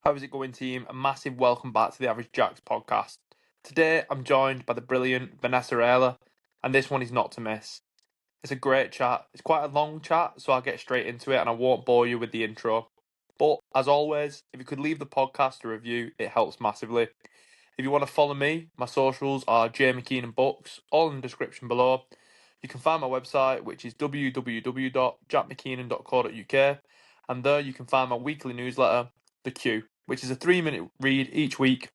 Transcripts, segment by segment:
How is it going, team? A massive welcome back to the Average Jacks podcast. Today, I'm joined by the brilliant Vanessa Raella, and this one is not to miss. It's a great chat. It's quite a long chat, so I'll get straight into it and I won't bore you with the intro. But, as always, if you could leave the podcast a review, it helps massively. If you want to follow me, my socials are J McKeenan Books, all in the description below. You can find my website, which is www.jackmcKeenan.co.uk, and there you can find my weekly newsletter, The Cue, which is a 3-minute read each week,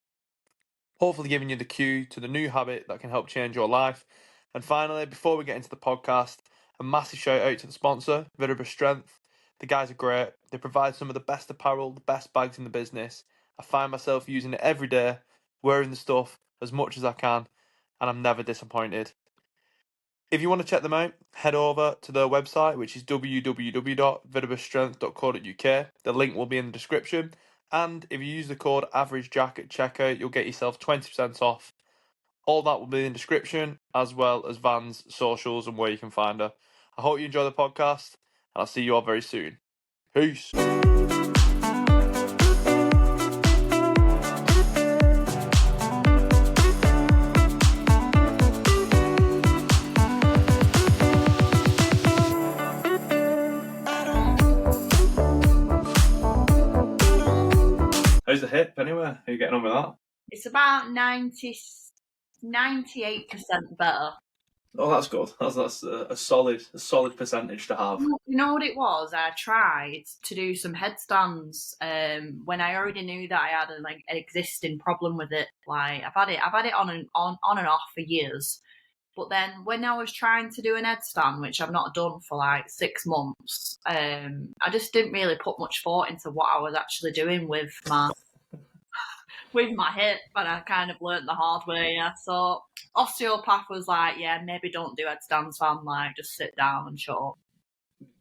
hopefully giving you the cue to the new habit that can help change your life. And finally, before we get into the podcast, a massive shout out to the sponsor, Viribus Strength. The guys are great. They provide some of the best apparel, the best bags in the business. I find myself using it every day, wearing the stuff as much as I can, and I'm never disappointed. If you want to check them out, head over to their website, which is www.viribusstrength.co.uk. The link will be in the description. And if you use the code AverageJack at checkout, you'll get yourself 20% off. All that will be in the description, as well as Van's socials and where you can find her. I hope you enjoy the podcast, and I'll see you all very soon. Peace. How's the hip anyway? How are you getting on with that? It's about 98% better. Oh, that's good. That's a solid percentage to have. You know what it was? I tried to do some headstands when I already knew that I had an existing problem with it. Like I've had it on and off for years. But then when I was trying to do an headstand, which I've not done for like 6 months, I just didn't really put much thought into what I was actually doing with my hip, and I kind of learnt the hard way. Yeah. So osteopath was like, yeah, maybe don't do headstands, fam. Like, just sit down and shut up.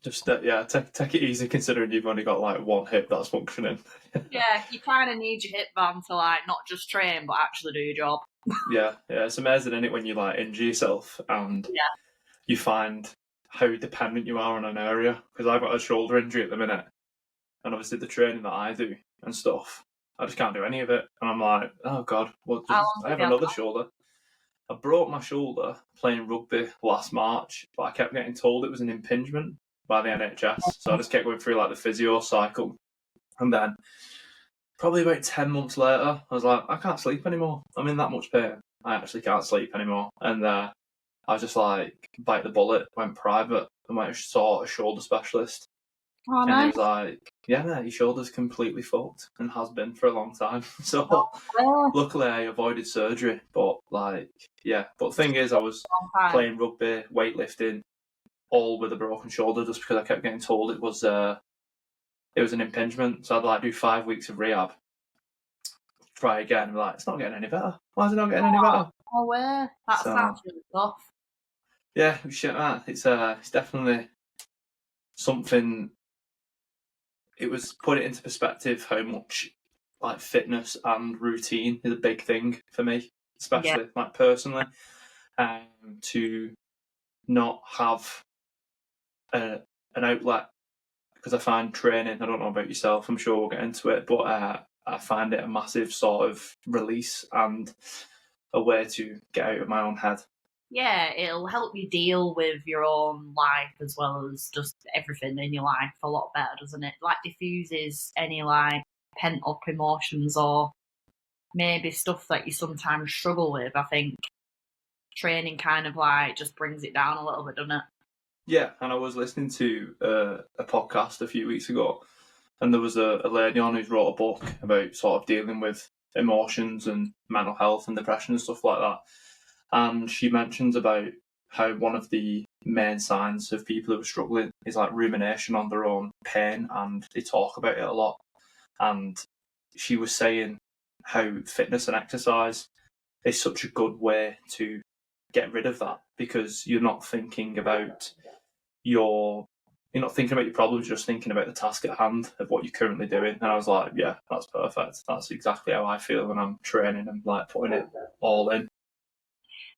Just take it easy, considering you've only got like one hip that's functioning. Yeah, you kind of need your hip band to like not just train but actually do your job. Yeah, it's amazing, isn't it, when you like injure yourself and you find how dependent you are on an area. Because I've got a shoulder injury at the minute, and obviously the training that I do and stuff, I just can't do any of it. And I'm like, oh God, I have another shoulder. I broke my shoulder playing rugby last March, but I kept getting told it was an impingement by the NHS. So I just kept going through like the physio cycle. And then probably about 10 months later, I was like, I can't sleep anymore. I'm in that much pain. I actually can't sleep anymore. And I was just like, bite the bullet, went private, and went and saw a shoulder specialist. Oh, and he was like, yeah, mate, your shoulder's completely fucked and has been for a long time. So luckily I avoided surgery. But the thing is, I was playing rugby, weightlifting, all with a broken shoulder just because I kept getting told it was an impingement. So I'd like do 5 weeks of rehab, try again, and it's not getting any better. Why is it not getting any better? Oh, where? That sounds really tough. Yeah, shit, man. It's definitely something. It was put it into perspective how much like fitness and routine is a big thing for me, especially like personally, to not have an outlet, because I find training, I don't know about yourself, I'm sure we'll get into it, but I find it a massive sort of release and a way to get out of my own head. Yeah, it'll help you deal with your own life as well as just everything in your life a lot better, doesn't it? Like diffuses any like pent up emotions or maybe stuff that you sometimes struggle with. I think training kind of like just brings it down a little bit, doesn't it? Yeah, and I was listening to a podcast a few weeks ago, and there was a lady on who's wrote a book about sort of dealing with emotions and mental health and depression and stuff like that. And she mentions about how one of the main signs of people who are struggling is like rumination on their own pain, and they talk about it a lot. And she was saying how fitness and exercise is such a good way to get rid of that, because you're not thinking about your problems, you're just thinking about the task at hand of what you're currently doing. And I was like, yeah, that's perfect. That's exactly how I feel when I'm training and like putting it all in.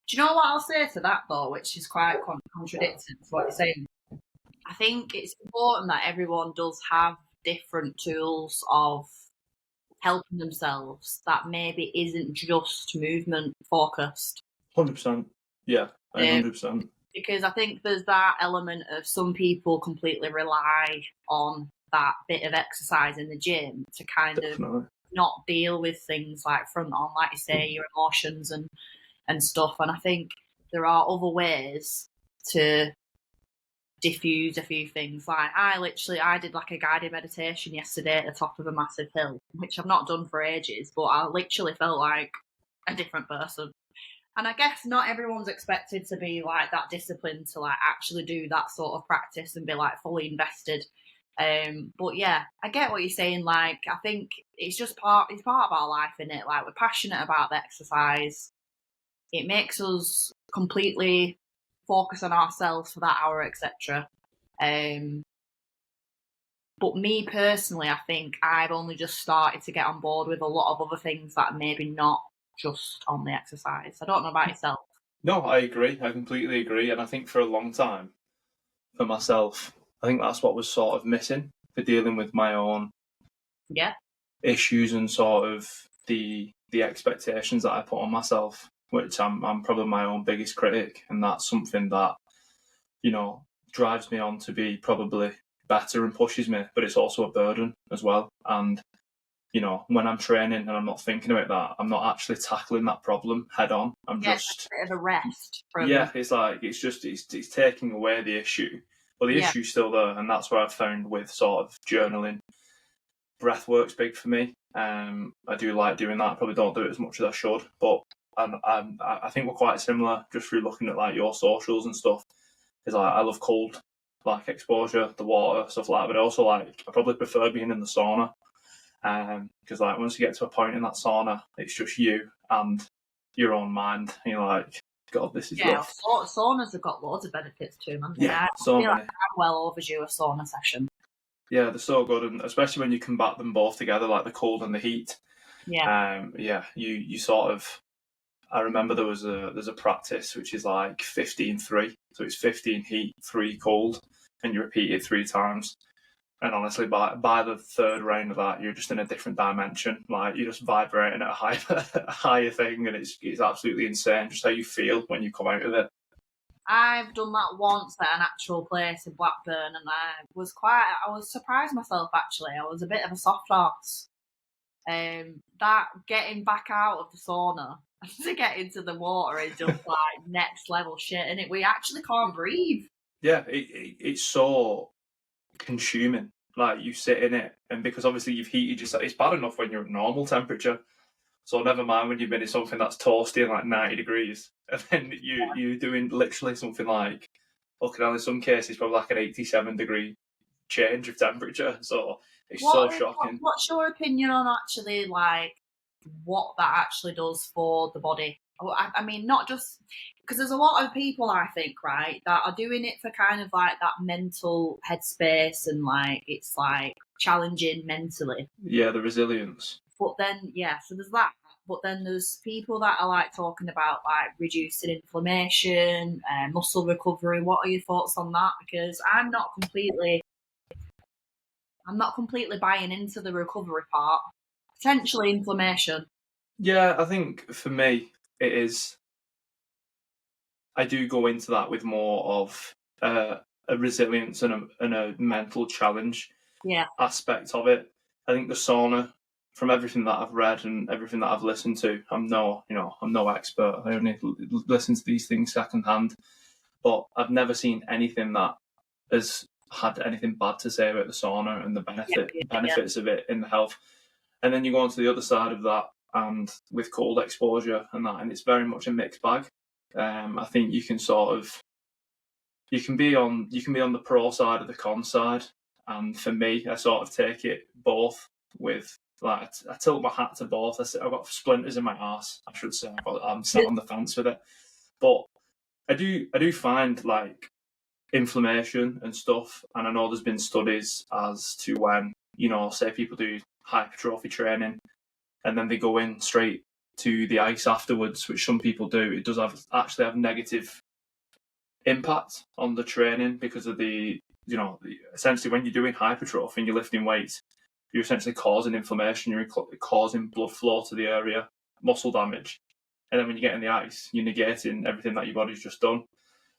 Do you know what I'll say to that though, which is quite contradicting to what you're saying? I think it's important that everyone does have different tools of helping themselves that maybe isn't just movement focused. 100%. Yeah, 100%. Because I think there's that element of some people completely rely on that bit of exercise in the gym to kind Definitely. of not deal with things like front on, like you say, your emotions and stuff. And I think there are other ways to diffuse a few things. Like I did like a guided meditation yesterday at the top of a massive hill, which I've not done for ages, but I literally felt like a different person. And I guess not everyone's expected to be like that disciplined to like actually do that sort of practice and be like fully invested. But yeah, I get what you're saying. Like, I think it's part of our life, isn't it? Like, we're passionate about the exercise. It makes us completely focus on ourselves for that hour, etc. But me personally, I think I've only just started to get on board with a lot of other things that are maybe not just on the exercise. I don't know about yourself. No, I agree. I completely agree. And I think for a long time, for myself, I think that's what was sort of missing for dealing with my own issues and sort of the expectations that I put on myself, which I'm probably my own biggest critic. And that's something that, drives me on to be probably better and pushes me, but it's also a burden as well. And when I'm training and I'm not thinking about that, I'm not actually tackling that problem head on. I'm just a bit of a rest. It's like it's taking away the issue, but the issue's still there, and that's what I've found with sort of journaling. Breath work's big for me. I do like doing that. I probably don't do it as much as I should, but I think we're quite similar just through looking at like your socials and stuff. Is like I love cold like exposure, the water, stuff like that, but also like I probably prefer being in the sauna. Because like once you get to a point in that sauna, it's just you and your own mind. And you're like, God, this is rough. Saunas have got loads of benefits to them, haven't they? Yeah, I feel like I'm well overdue a sauna session. Yeah, they're so good, and especially when you combat them both together, like the cold and the heat. Yeah. You sort of. I remember there's a practice which is like 15-3, so it's 15 heat, 3 cold, and you repeat it 3 times. And honestly, by the third round of that, you're just in a different dimension. Like you're just vibrating at a higher thing, and it's absolutely insane just how you feel when you come out of it. I've done that once at an actual place in Blackburn, and I was surprised myself actually. I was a bit of a soft arse. That getting back out of the sauna to get into the water is just like next level shit, and we actually can't breathe. Yeah, it's so consuming. Like you sit in it, and because obviously you've heated yourself, it's bad enough when you're at normal temperature. So never mind when you've been in something that's toasty and like 90 degrees, and then you're doing literally something like, in some cases probably like an 87 degree change of temperature. So it's so shocking. What's your opinion on actually like what that actually does for the body? I mean, not just because there's a lot of people I think, right, that are doing it for kind of like that mental headspace and like it's like challenging mentally. Yeah, the resilience. But then, so there's that. But then there's people that are like talking about like reducing inflammation, muscle recovery. What are your thoughts on that? Because I'm not completely buying into the recovery part. Potentially inflammation. Yeah, I think for me it is. I do go into that with more of a resilience and a mental challenge aspect of it. I think the sauna, from everything that I've read and everything that I've listened to, I'm no expert. I only listen to these things secondhand, but I've never seen anything that has had anything bad to say about the sauna and the benefits of it in the health. And then you go on to the other side of that, and with cold exposure and that, and it's very much a mixed bag. I think you can be on the pro side or the con side, and for me, I sort of take it both with. Like I tilt my hat to both. I've got splinters in my arse, I should say. I'm sat on the fence with it, but I do find like inflammation and stuff, and I know there's been studies as to when say people do hypertrophy training, and then they go in straight to the ice afterwards, which some people do. It does actually have negative impact on the training because of the essentially when you're doing hypertrophy and you're lifting weights, you're essentially causing inflammation, you're causing blood flow to the area, muscle damage. And then when you get in the ice, you're negating everything that your body's just done.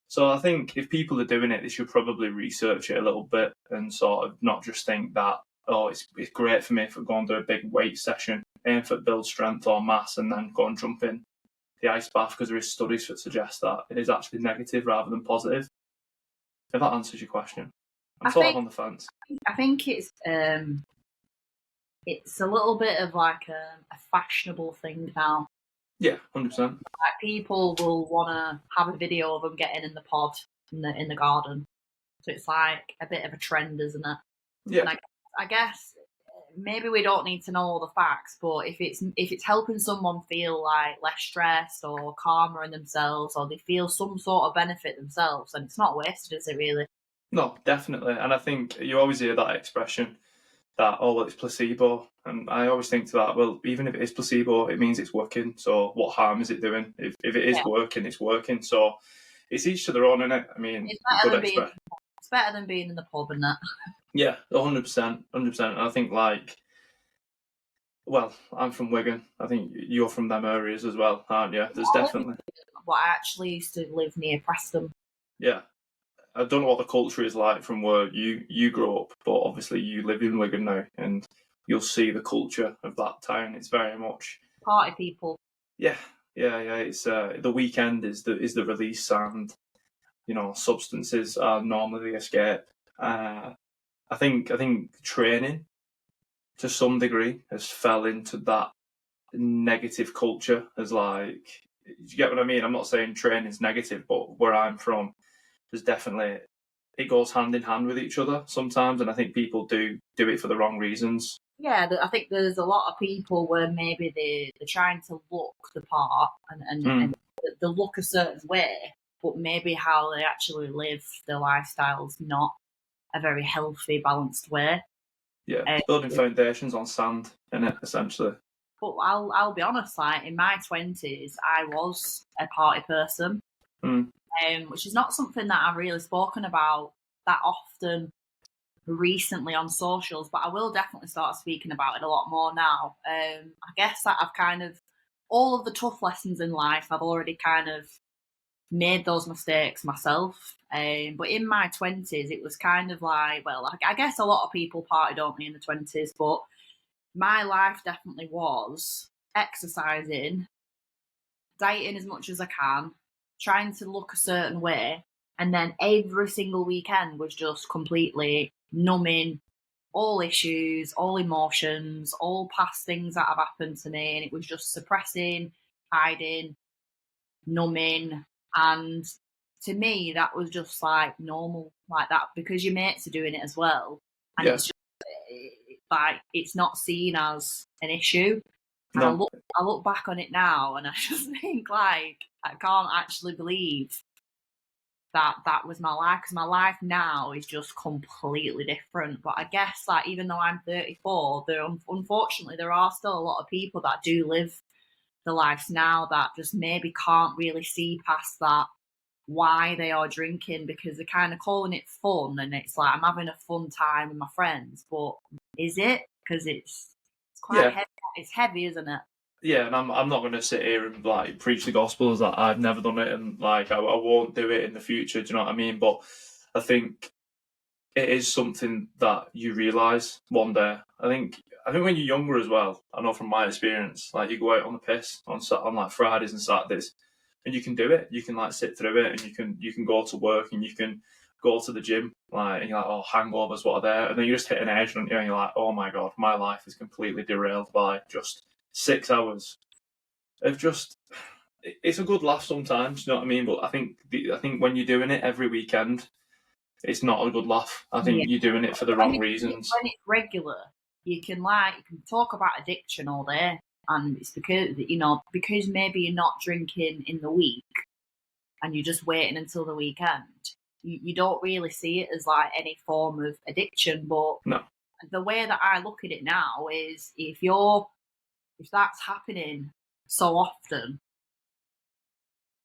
So I think if people are doing it, they should probably research it a little bit and sort of not just think that, oh, it's great for me if I go and do a big weight session, aim for build strength or mass, and then go and jump in the ice bath, because there is studies that suggest that it is actually negative rather than positive. If that answers your question. I'm sort of on the fence. I think it's a little bit of like a fashionable thing now. Yeah, 100%. Like people will want to have a video of them getting in the pod in the garden. So it's like a bit of a trend, isn't it? Yeah. And I guess maybe we don't need to know all the facts, but if it's helping someone feel like less stressed or calmer in themselves, or they feel some sort of benefit themselves, then it's not wasted, is it really? No, definitely. And I think you always hear that expression that, oh, well, it's placebo. And I always think to that, well, even if it is placebo, it means it's working. So what harm is it doing? If it is working, it's working. So it's each to their own, innit? I mean, it's better than being in the pub, isn't it? Yeah, 100%. 100%. And I think, like, well, I'm from Wigan. I think you're from them areas as well, aren't you? There's definitely... Well, I actually used to live near Preston. Yeah. I don't know what the culture is like from where you grew up, but obviously you live in Wigan now, and you'll see the culture of that town. It's very much party people. Yeah. It's the weekend is the release, and substances are normally the escape. I think training to some degree has fell into that negative culture as, like, you get what I mean? I'm not saying training's negative, but where I'm from, there's definitely, it goes hand in hand with each other sometimes, and I think people do it for the wrong reasons. Yeah, I think there's a lot of people where maybe they're trying to look the part and they look a certain way, but maybe how they actually live their lifestyle's not a very healthy, balanced way. Yeah, building foundations on sand, innit, essentially. But I'll be honest, like, in my 20s, I was a party person. Which is not something that I've really spoken about that often recently on socials, but I will definitely start speaking about it a lot more now. I guess that I've kind of, all of the tough lessons in life, I've already kind of made those mistakes myself. But in my 20s, it was kind of like, well, I guess a lot of people partied, don't they, in the 20s, but my life definitely was exercising, dieting as much as I can, trying to look a certain way, and then every single weekend was just completely numbing all issues, all emotions, all past things that have happened to me, and it was just suppressing, hiding, numbing. And to me, that was just like normal, like that, because your mates are doing it as well, and it's just, like, it's not seen as an issue. And I look back on it now, and I just think, like, I can't actually believe that was my life, because my life now is just completely different. But I guess, like, even though I'm 34, unfortunately there are still a lot of people that do live the lives now that just maybe can't really see past that, why they are drinking, because they're kind of calling it fun, and it's like, I'm having a fun time with my friends, but is it? Because it's quite heavy. It's heavy, isn't it? Yeah, and I'm not going to sit here and, like, preach the gospel as that I've never done it, and, like, I won't do it in the future. Do you know what I mean? But I think it is something that you realise one day. I think when you're younger as well, I know from my experience, like, you go out on the piss on like Fridays and Saturdays, and you can do it. You can, like, sit through it, and you can go to work, and you can go to the gym, like, and you're like, oh, hangovers, what are there? And then you just hit an edge, and you're like, oh my god, my life is completely derailed by just 6 hours of just. It's a good laugh sometimes, you know what I mean? But I think when you're doing it every weekend, it's not a good laugh. I think you're doing it for the wrong reasons. When it's regular, you can talk about addiction all day, and it's because maybe you're not drinking in the week, and you're just waiting until the weekend. You don't really see it as, like, any form of addiction. But no. The way that I look at it now is, if that's happening so often,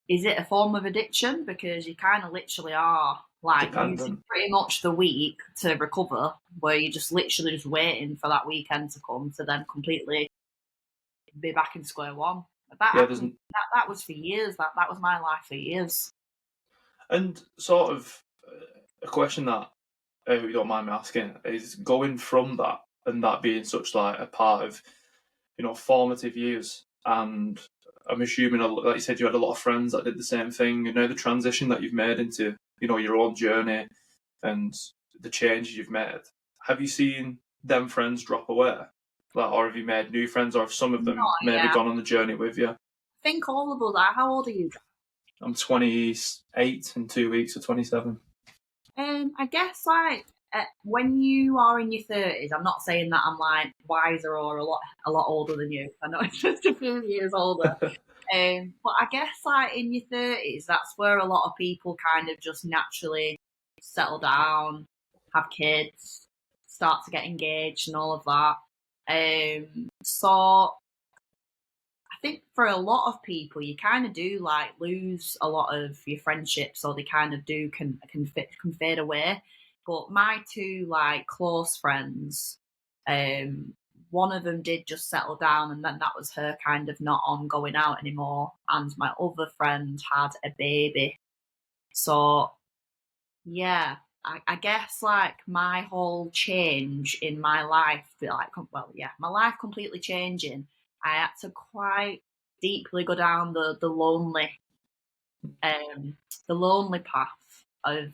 is it a form of addiction? Because you kind of literally are like using dependent. pretty much the week to recover, where you're just literally just waiting for that weekend to come to then completely be back in square one. That Yeah, there's happened. That was for years. That was my life for years. and sort of a question that you don't mind me asking is going from that and that being such like a part of formative years, and I'm assuming like you said you had a lot of friends that did the same thing. The transition that you've made into your own journey and the changes you've made. Have you seen them friends drop away? Like, or have you made new friends, or have some of them Not maybe yet. gone on the journey with you? I think all of us are. How old are you? I'm 28 in 2 weeks, or 27. I guess like when you are in your 30s, I'm not saying that I'm like wiser or a lot older than you. I know it's just a few years older. But I guess like in your 30s, that's where a lot of people kind of just naturally settle down, have kids, start to get engaged, and all of that. So I think for a lot of people, you kind of do like lose a lot of your friendships, or they kind of do can fade away. But my two like close friends, one of them did just settle down, and then that was her kind of not on going out anymore. And my other friend had a baby, so yeah. I guess like my whole change in my life, like my life completely changing. I had to quite deeply go down the lonely path of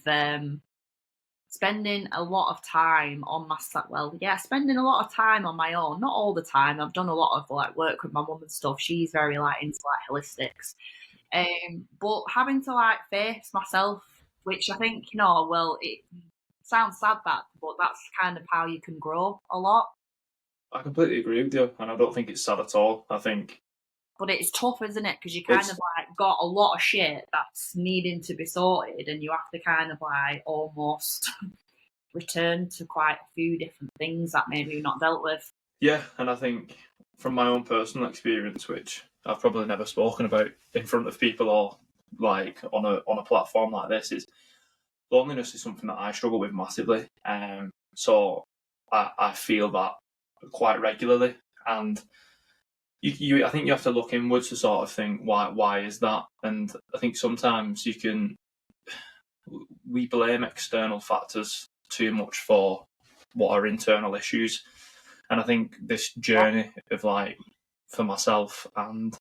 spending a lot of time on myself. Well, yeah, spending a lot of time on my own. Not all the time. I've done a lot of like work with my mum and stuff. She's very like into like holistics. But having to like face myself, which I think it sounds sad but that's kind of how you can grow a lot. I completely agree with you, and I don't think it's sad at all. I think But it's tough, isn't it? Because you kind of it's like got a lot of shit that's needing to be sorted, and you have to kind of like almost return to quite a few different things that maybe you've not dealt with. yeah, and I think from my own personal experience, which I've probably never spoken about in front of people or like on a platform like this, is loneliness is something that I struggle with massively. So I feel that quite regularly, and I think you have to look inwards to sort of think why is that, and I think sometimes we blame external factors too much for what are internal issues, and I think this journey of like for myself and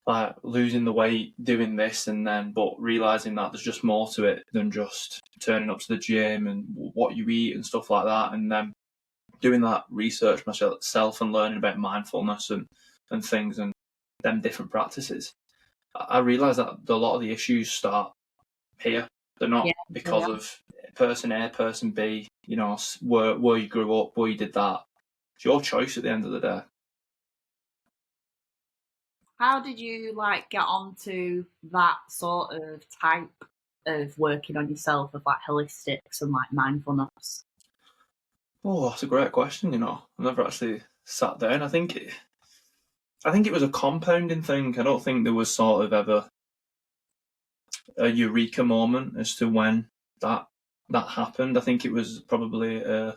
like losing the weight, doing this, and then but realizing that there's just more to it than just turning up to the gym and what you eat and stuff like that, and then doing that research myself and learning about mindfulness and things and them different practices. I realised that a lot of the issues start here. They're not Yeah, because of person A, person B, where you grew up, where you did that. It's your choice at the end of the day. how did you like get onto that sort of type of working on yourself of like holistics and like mindfulness? Oh, that's a great question. I've never actually sat down. I think it was a compounding thing. I don't think there was sort of ever a eureka moment as to when that happened. I think it was probably an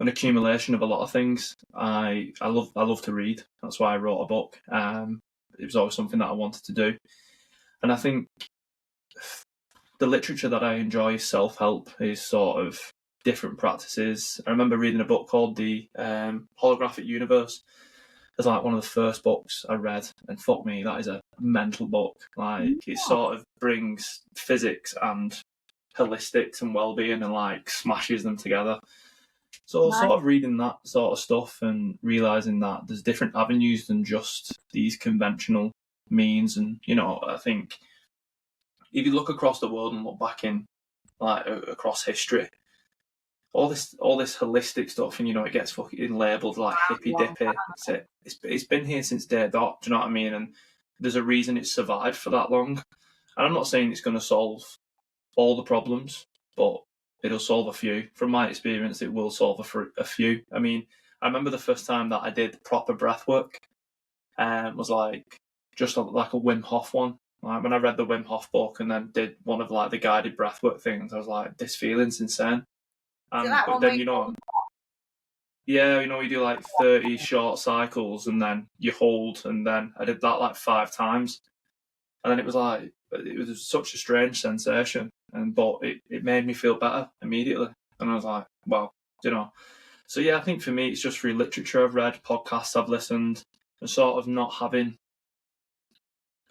accumulation of a lot of things. I love to read. That's why I wrote a book. It was always something that I wanted to do, and I think the literature that I enjoy, self help, is sort of different practices. I remember reading a book called The Holographic Universe. It's like one of the first books I read, and fuck me, that is a mental book. Like it sort of brings physics and holistics and well-being and like smashes them together. So Nice. sort of reading that sort of stuff and realizing that there's different avenues than just these conventional means, and I think if you look across the world and look back in like across history, all this holistic stuff, and it gets fucking labelled like hippy dippy. It's been here since day dot. Do you know what I mean? And there's a reason it's survived for that long. And I'm not saying it's going to solve all the problems, but it'll solve a few. From my experience, it will solve a few. I mean, I remember the first time that I did proper breath work, was like just like a Wim Hof one, Like when I read the Wim Hof book and then did one of like the guided breathwork things, I was like, this feeling's insane. Is it And that but one then where yeah, you do like 30 short cycles and then you hold, and then I did that like 5 times, and then it was such a strange sensation, but it made me feel better immediately, and I was like, well, you know. So yeah, I think for me it's just through literature I've read, podcasts I've listened, and sort of not having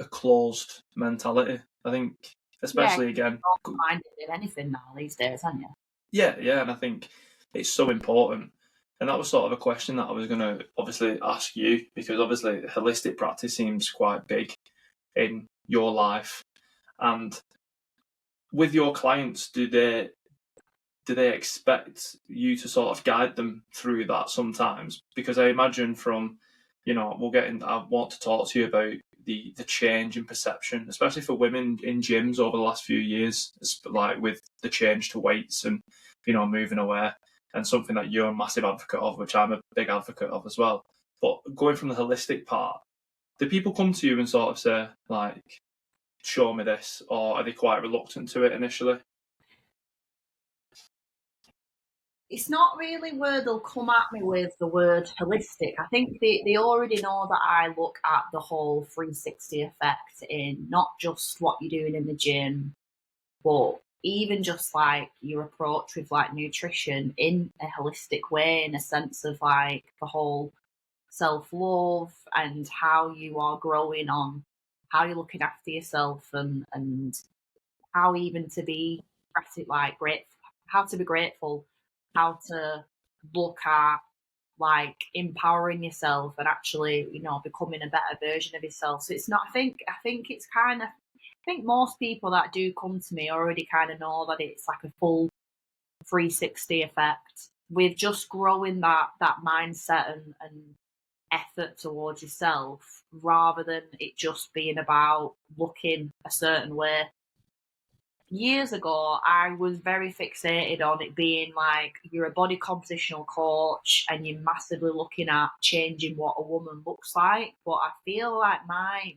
a closed mentality. I think, especially again, minded in anything now these days, aren't you? yeah, and I think it's so important. And that was sort of a question that I was going to obviously ask you, because obviously holistic practice seems quite big in your life. And with your clients, do they expect you to sort of guide them through that sometimes? Because I imagine from, I want to talk to you about the change in perception, especially for women in gyms over the last few years, like with the change to weights and, moving away, and something that you're a massive advocate of, which I'm a big advocate of as well. But going from the holistic part, do people come to you and sort of say, like, show me this, or are they quite reluctant to it initially? It's not really where they'll come at me with the word holistic. I think they already know that I look at the whole 360 effect in not just what you're doing in the gym, but even just like your approach with like nutrition in a holistic way, in a sense of like the whole self-love and how you are growing on how you're looking after yourself, and how even to be like grateful, how to be grateful, how to look at like empowering yourself and actually, becoming a better version of yourself. So it's not, I think it's kind of, I think most people that do come to me already kind of know that it's like a full 360 effect with just growing that mindset and effort towards yourself, rather than it just being about looking a certain way. Years ago, I was very fixated on it being like you're a body compositional coach and you're massively looking at changing what a woman looks like. But I feel like my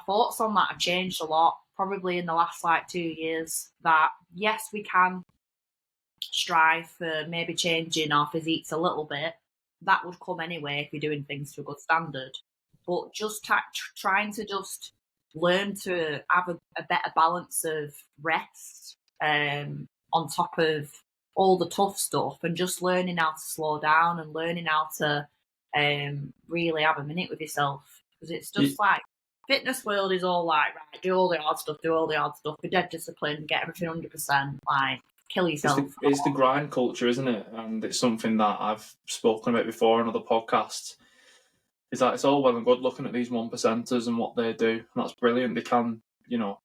thoughts on that have changed a lot, probably in the last like 2 years. That yes, we can strive for maybe changing our physiques a little bit. That would come anyway if you're doing things to a good standard. But just trying to just learn to have a better balance of rest, on top of all the tough stuff, and just learning how to slow down and learning how to really have a minute with yourself. Because it's just like fitness world is all like, right, do all the hard stuff, be dead disciplined, get everything 100%, like kill yourself. It's the grind culture, isn't it? And it's something that I've spoken about before on other podcasts. Is that it's all well and good looking at these 1%ers and what they do, and that's brilliant. They can,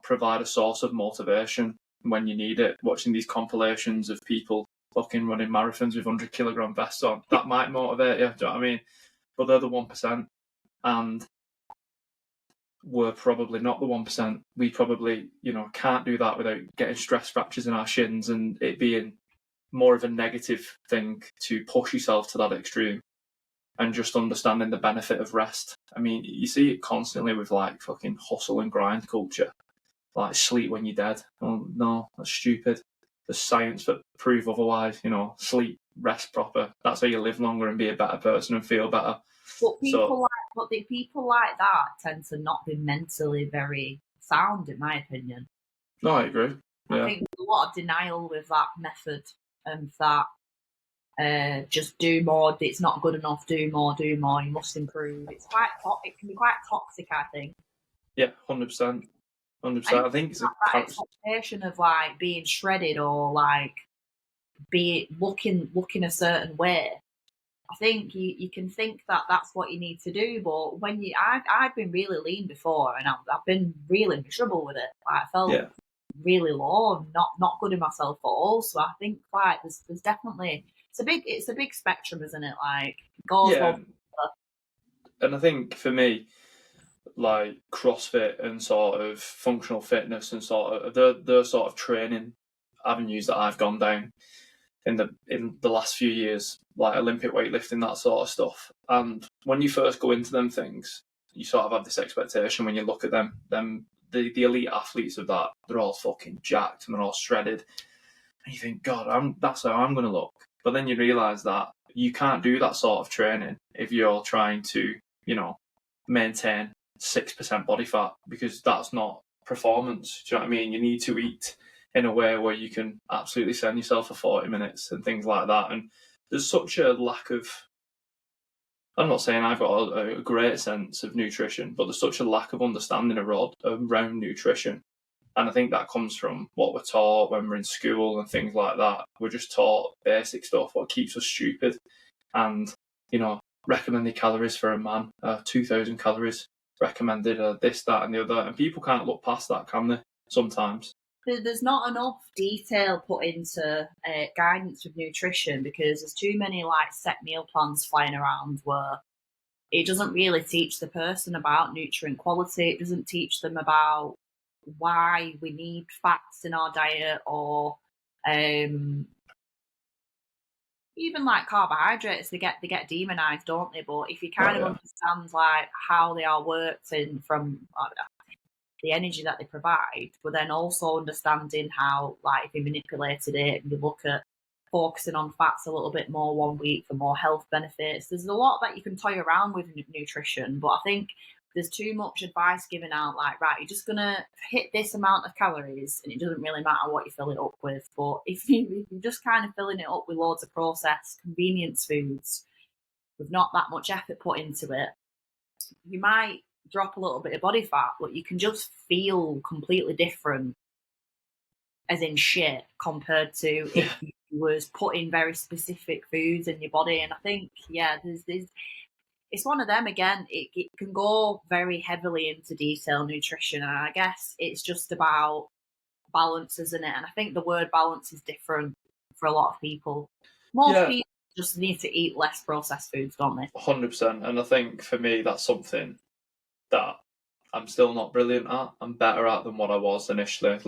provide a source of motivation when you need it. Watching these compilations of people fucking running marathons with 100-kilogram vests on, that might motivate you. Do you know what I mean? But they're the 1%, and we're probably not the 1%. We probably, can't do that without getting stress fractures in our shins and it being more of a negative thing to push yourself to that extreme, and just understanding the benefit of rest. I mean, you see it constantly with like fucking hustle and grind culture, like sleep when you're dead. Oh no, that's stupid. There's science that prove otherwise. Sleep, rest proper. That's how you live longer and be a better person and feel better. But the people like that tend to not be mentally very sound, in my opinion. No, I agree. Yeah. I think there's a lot of denial with that method, and that just do more. It's not good enough. Do more. You must improve. It can be quite toxic, I think. Yeah, 100%. 100%. I think it's that expectation of like being shredded or like be looking a certain way. I think you can think that that's what you need to do, but when I've been really lean before, and I've been really miserable with it. Like, I felt really low, and not good in myself at all. So I think like there's definitely it's a big spectrum, isn't it? Like goes on. And I think for me, like CrossFit and sort of functional fitness and sort of the sort of training avenues that I've gone down in the last few years, like Olympic weightlifting, that sort of stuff. And when you first go into them things, you sort of have this expectation when you look at them the elite athletes of that, they're all fucking jacked and they're all shredded. And you think, God, that's how I'm going to look. But then you realise that you can't do that sort of training if you're trying to, maintain 6% body fat, because that's not performance. Do you know what I mean? You need to eat in a way where you can absolutely send yourself for 40 minutes and things like that. And there's such a lack of, I'm not saying I've got a great sense of nutrition, but there's such a lack of understanding around nutrition. And I think that comes from what we're taught when we're in school and things like that. We're just taught basic stuff, what keeps us stupid. And, recommended calories for a man, 2,000 calories recommended, this, that and the other. And people can't look past that, can they, sometimes? There's not enough detail put into guidance with nutrition, because there's too many set meal plans flying around where it doesn't really teach the person about nutrient quality. It doesn't teach them about why we need fats in our diet, or even carbohydrates. They get demonized, don't they? But if you kind of understand how they are worked in from the energy that they provide, but then also understanding how if you manipulated it and you look at focusing on fats a little bit more one week for more health benefits. There's a lot that you can toy around with nutrition, but I think there's too much advice given out right, you're just gonna hit this amount of calories and it doesn't really matter what you fill it up with. But if you're just kind of filling it up with loads of processed convenience foods with not that much effort put into it, you might drop a little bit of body fat, but you can just feel completely different, as in shit, compared to if you was putting very specific foods in your body. And I think, there's it's one of them again. It can go very heavily into detail nutrition, and I guess it's just about balance, isn't it? And I think the word balance is different for a lot of people. Most people just need to eat less processed foods, don't they? 100%. And I think for me, that's something that I'm still not brilliant at. I'm better at than what I was initially.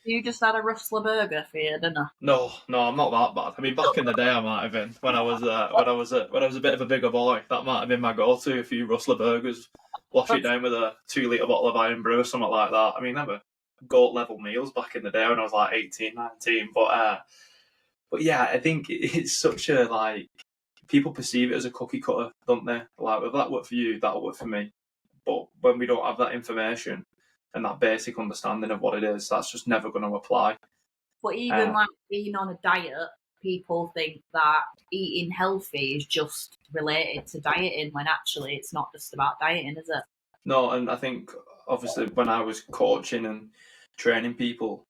You just had a Rustler burger for your dinner? No, I'm not that bad. I mean, back in the day, I might have been when I was a bit of a bigger boy. That might have been my go-to. A few Rustler burgers, wash it down with a 2-litre bottle of Iron Brew or something like that. I mean, they were goat level meals back in the day when I was 18, 19. But yeah, I think it's such a people perceive it as a cookie cutter, don't they? If that worked for you, that'll work for me. But when we don't have that information and that basic understanding of what it is, that's just never going to apply. But even being on a diet, people think that eating healthy is just related to dieting, when actually it's not just about dieting, is it? No, and I think obviously when I was coaching and training people,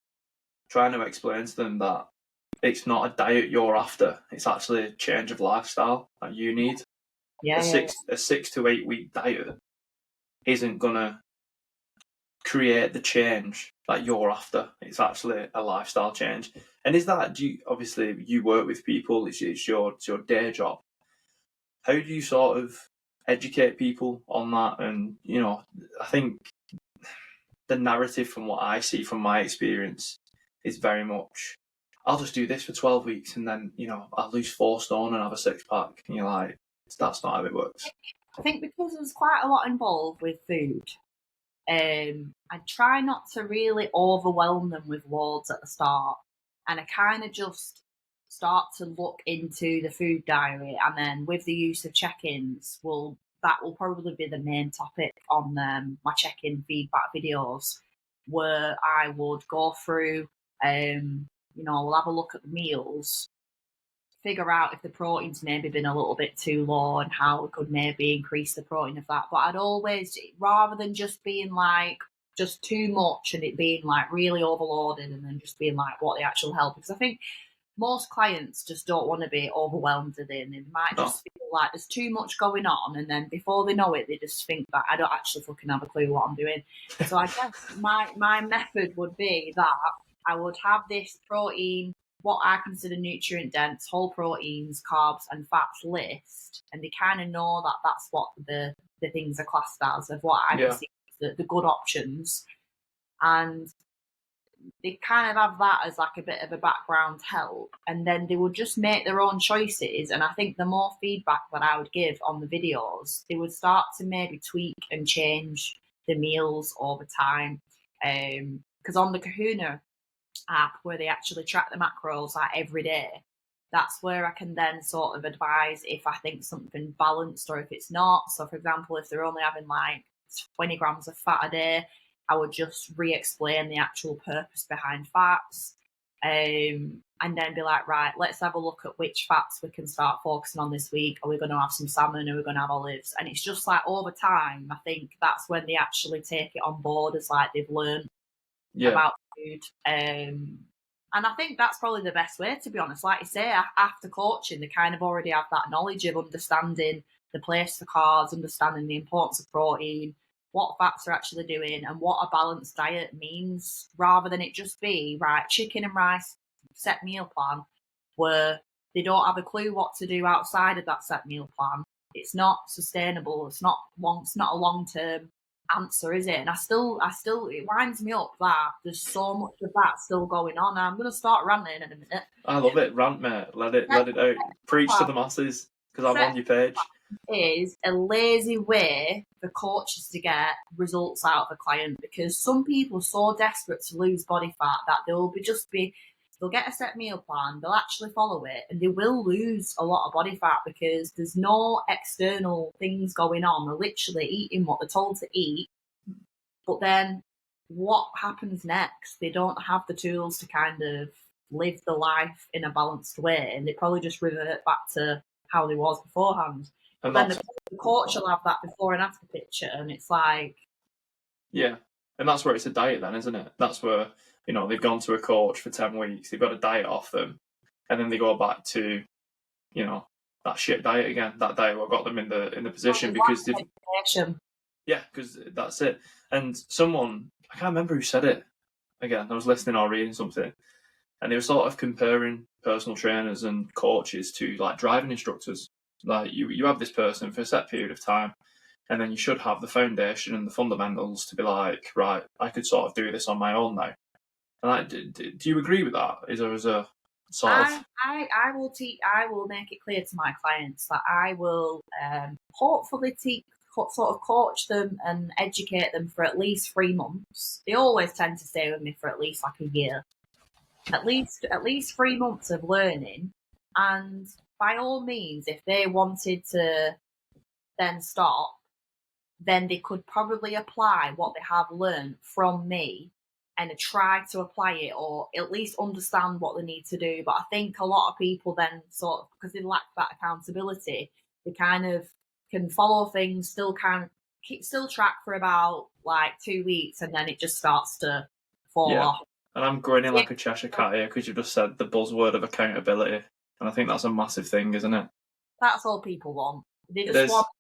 trying to explain to them that it's not a diet you're after, it's actually a change of lifestyle that you need. A 6 to 8 week diet isn't gonna create the change that you're after. It's actually a lifestyle change. And is that, obviously you work with people, it's your day job. How do you sort of educate people on that? And I think the narrative from what I see from my experience is very much, I'll just do this for 12 weeks and then I'll lose 4 stone and have a 6-pack. And you're like, that's not how it works. I think because there's quite a lot involved with food, I try not to really overwhelm them with loads at the start, and I kind of just start to look into the food diary, and then with the use of check-ins, that will probably be the main topic on my check-in feedback videos, where I would go through, we'll have a look at the meals, figure out if the protein's maybe been a little bit too low and how we could maybe increase the protein of that. But I'd always, rather than just being just too much and it being really overloaded and then just being what the actual help, because I think most clients just don't want to be overwhelmed with it, and they might just feel like there's too much going on, and then before they know it, they just think that I don't actually fucking have a clue what I'm doing. So I guess my method would be that I would have this protein, what I consider nutrient dense, whole proteins, carbs and fats list, and they kind of know that that's what the things are classed as, of what I perceive the good options. And they kind of have that as like a bit of a background help, and then they would just make their own choices. And I think the more feedback that I would give on the videos, they would start to maybe tweak and change the meals over time. Because on the Kahuna app, where they actually track the macros like every day, that's where I can then sort of advise if I think something balanced or if it's not. So for example, if they're only having like 20 grams of fat a day, I would just re-explain the actual purpose behind fats, and then be like, right, let's have a look at which fats we can start focusing on this week. Are we going to have some salmon? Are we going to have olives? And it's just like over time, I think that's when they actually take it on board as like they've learned about food. And I think that's probably the best way, to be honest. Like you say, after coaching, they kind of already have that knowledge of understanding the place for carbs, understanding the importance of protein, what fats are actually doing, and what a balanced diet means, rather than it just be, right, chicken and rice, set meal plan, where they don't have a clue what to do outside of that set meal plan. It's not sustainable. It's not a long-term answer, is it? And I still, it winds me up that there's so much of that still going on. I'm going to start ranting in a minute. I love it. Rant, mate. Let it out. Preach to the masses, because I'm on your page. Is a lazy way for coaches to get results out of a client, because some people are so desperate to lose body fat that they'll get a set meal plan, they'll actually follow it, and they will lose a lot of body fat because there's no external things going on. They're literally eating what they're told to eat. But then what happens next? They don't have the tools to kind of live the life in a balanced way, and they probably just revert back to how they was beforehand. And then the coach will have that before and after picture, and it's like... Yeah, and that's where it's a diet then, isn't it? That's where, you know, they've gone to a coach for 10 weeks, they've got a diet off them, and then they go back to, you know, that shit diet again, that diet what got them in the position, because they've... Yeah, because that's it. And someone, I can't remember who said it, again, I was listening or reading something, and they were sort of comparing personal trainers and coaches to, like, driving instructors. Like, you have this person for a set period of time, and then you should have the foundation and the fundamentals to be like, right, I could sort of do this on my own now. And do you agree with that? Is there a sort of... I will make it clear to my clients that I will hopefully sort of coach them and educate them for at least 3 months. They always tend to stay with me for at least like a year. At least 3 months of learning, and by all means, if they wanted to then stop, then they could probably apply what they have learned from me and try to apply it, or at least understand what they need to do. But I think a lot of people then sort of, because they lack that accountability, they kind of can follow things, still track for about like 2 weeks, and then it just starts to fall off. And I'm grinning like a Cheshire cat here because you just said the buzzword of accountability. And I think that's a massive thing, isn't it? That's all people want. They just want a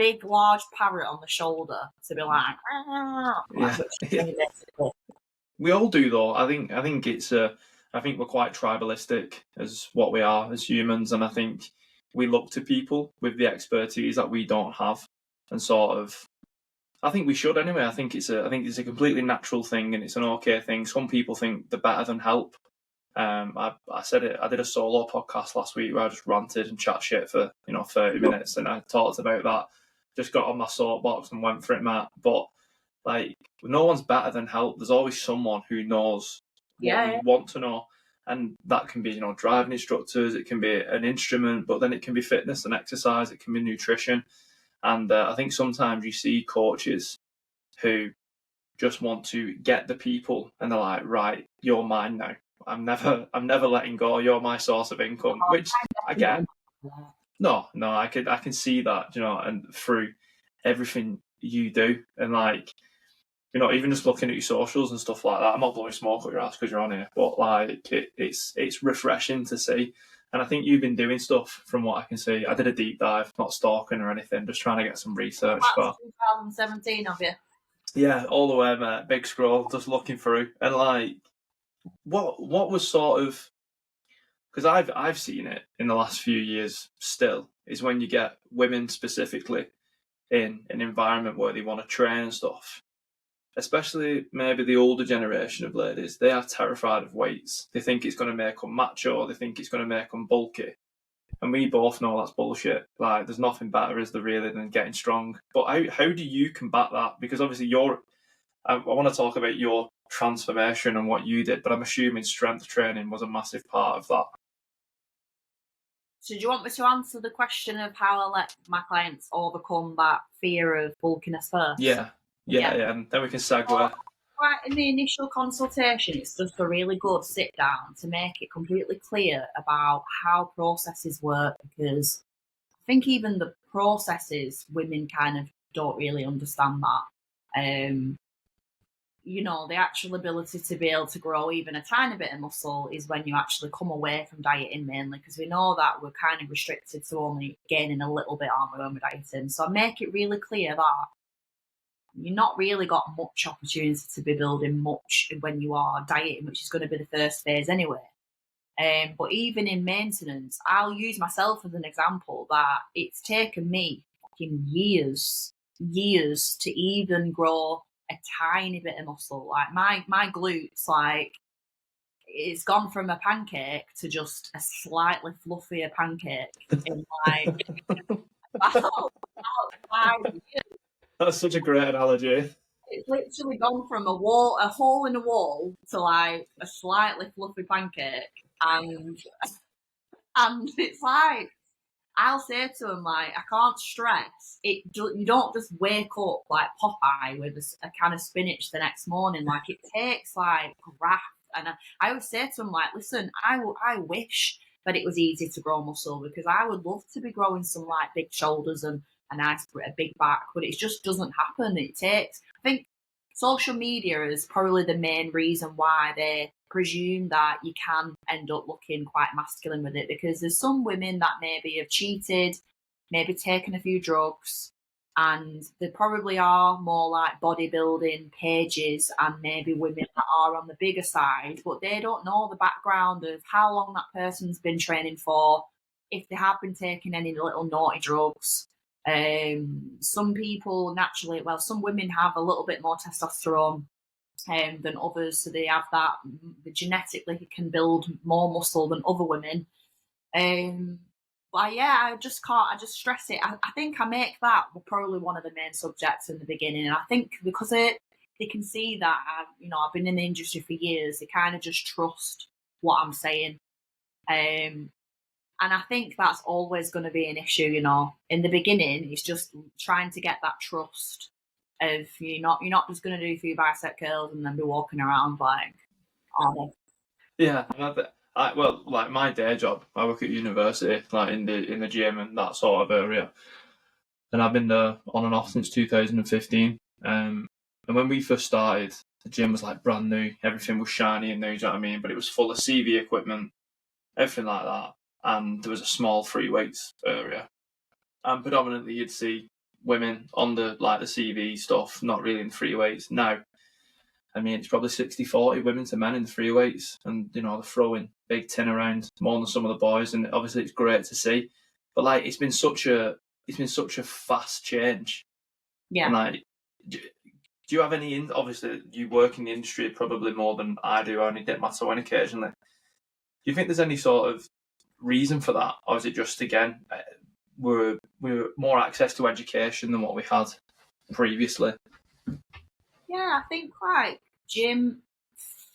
big, large parrot on the shoulder to be like... Yeah. We all do, though. I think it's I think we're quite tribalistic as what we are as humans, and I think we look to people with the expertise that we don't have, and sort of... I think we should anyway. I think it's a completely natural thing, and it's an okay thing. Some people think they're better than help. I said it. I did a solo podcast last week where I just ranted and chat shit for 30 minutes, and I talked about that. Just got on my soapbox and went for it, Matt. But like, no one's better than help. There's always someone who knows what you want to know, and that can be driving instructors. It can be an instrument, but then it can be fitness and exercise. It can be nutrition, and I think sometimes you see coaches who just want to get the people, and they're like, right, you're mine now. I'm never letting go. You're my source of income, which I get. No, I can see that, and through everything you do, and like, even just looking at your socials and stuff like that. I'm not blowing smoke at your ass because you're on here, but like, it's refreshing to see. And I think you've been doing stuff from what I can see. I did a deep dive, not stalking or anything, just trying to get some research. That's 2017 of you. Yeah, all the way, mate. Big scroll, just looking through, and like, what was sort of, because I've seen it in the last few years still, is when you get women specifically in an environment where they want to train and stuff, especially maybe the older generation of ladies, they are terrified of weights. They think it's going to make them macho. They think it's going to make them bulky. And we both know that's bullshit. Like, there's nothing better, is there, really, than getting strong. But how do you combat that? Because obviously I want to talk about your transformation and what you did, but I'm assuming strength training was a massive part of that. So do you want me to answer the question of how I let my clients overcome that fear of bulkiness first? Yeah. And then we can segue. Right, in the initial consultation, it's just a really good sit down to make it completely clear about how processes work, because I think even the processes, women kind of don't really understand that. The actual ability to be able to grow even a tiny bit of muscle is when you actually come away from dieting, mainly because we know that we're kind of restricted to only gaining a little bit, aren't we, when we're dieting. So I make it really clear that you're not really got much opportunity to be building much when you are dieting, which is going to be the first phase anyway. But even in maintenance, I'll use myself as an example that it's taken me fucking years to even grow a tiny bit of muscle. Like my glutes, like, it's gone from a pancake to just a slightly fluffier pancake in like about 5 years. That's such a great analogy. It's literally gone from a hole in a wall, to like a slightly fluffy pancake, and it's like, I'll say to them, like, I can't stress it. You don't just wake up like Popeye with a can of spinach the next morning. Like, it takes like graft. And I always say to them, like, listen, I wish that it was easy to grow muscle, because I would love to be growing some like big shoulders and a big back, but it just doesn't happen. It takes, I think, social media is probably the main reason why they presume that you can end up looking quite masculine with it, because there's some women that maybe have cheated, maybe taken a few drugs, and there probably are more like bodybuilding pages and maybe women that are on the bigger side, but they don't know the background of how long that person's been training for, if they have been taking any little naughty drugs. Some people naturally, some women have a little bit more testosterone than others, so they have that, they genetically can build more muscle than other women. But yeah, I just stress it. I think I make that probably one of the main subjects in the beginning, and I think because they can see that I've been in the industry for years, they kind of just trust what I'm saying. And I think that's always going to be an issue, in the beginning. It's just trying to get that trust of you're not just going to do a few bicep curls and then be walking around like, oh. Yeah, well, like my day job, I work at university, like in the gym and that sort of area, and I've been there on and off since 2015. And when we first started, the gym was like brand new, everything was shiny and new, do you know what I mean? But it was full of CV equipment, everything like that, and there was a small free weights area, and predominantly you'd see women on the CV stuff, not really in free weights. Now, I mean, it's probably 60-40 women to men in the free weights, and they're throwing big tin around more than some of the boys, and obviously it's great to see. But like, it's been such a fast change. Yeah. And like, do you have any? Obviously, you work in the industry probably more than I do. I only dip my toe in occasionally. Do you think there's any sort of reason for that, or is it just, again, we're more access to education than what we had previously? Yeah, I think like gym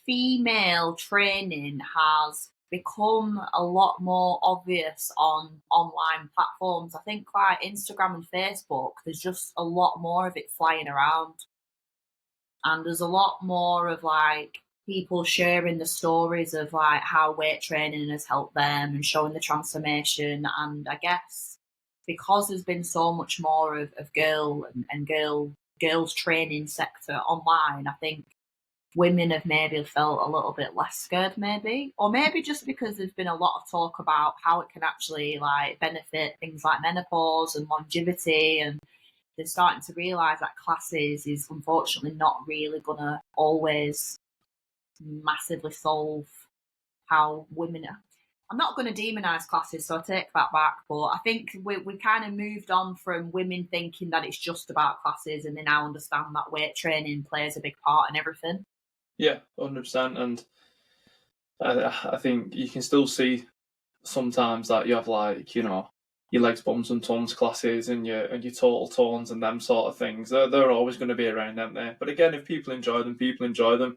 female training has become a lot more obvious on online platforms. I think like Instagram and Facebook, there's just a lot more of it flying around. And there's a lot more of like people sharing the stories of like how weight training has helped them and showing the transformation. And I guess because there's been so much more of girls training sector online, I think women have maybe felt a little bit less scared, or maybe just because there's been a lot of talk about how it can actually like benefit things like menopause and longevity, and they're starting to realise that classes is unfortunately not really going to always massively solve how women are. I'm not going to demonise classes, so I take that back. But I think we kind of moved on from women thinking that it's just about classes, and they now understand that weight training plays a big part in everything. Yeah, 100%. And I think you can still see sometimes that you have like, your legs, bums and tons classes and your total tones and them sort of things. They're always going to be around, aren't they? But again, if people enjoy them, people enjoy them.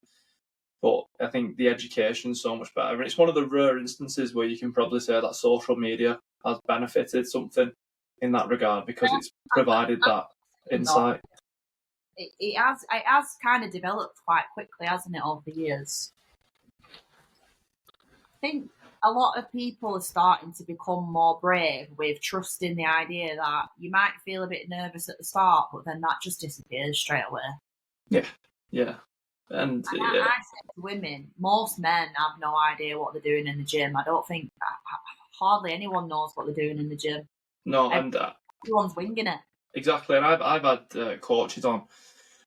But I think the education's so much better. And it's one of the rare instances where you can probably say that social media has benefited something in that regard because it's provided that insight. It has kind of developed quite quickly, hasn't it, over the years? I think a lot of people are starting to become more brave with trusting the idea that you might feel a bit nervous at the start, but then that just disappears straight away. Yeah. And I say to women, most men have no idea what they're doing in the gym. I don't think hardly anyone knows what they're doing in the gym. No, and everyone's winging it. Exactly, and I've had coaches on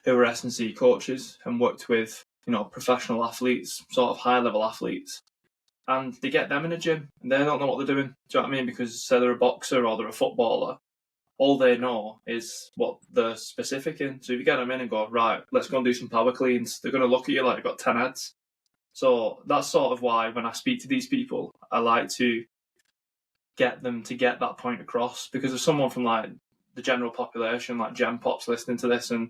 who are S&C coaches and worked with professional athletes, sort of high level athletes, and they get them in a gym and they don't know what they're doing. Do you know what I mean? Because say they're a boxer or they're a footballer, all they know is what they're specific in. So if you get them in and go, right, let's go and do some power cleans, they're going to look at you like you've got 10 heads. So that's sort of why when I speak to these people, I like to get them to get that point across. Because if someone from like the general population, like Gen Pop's listening to this and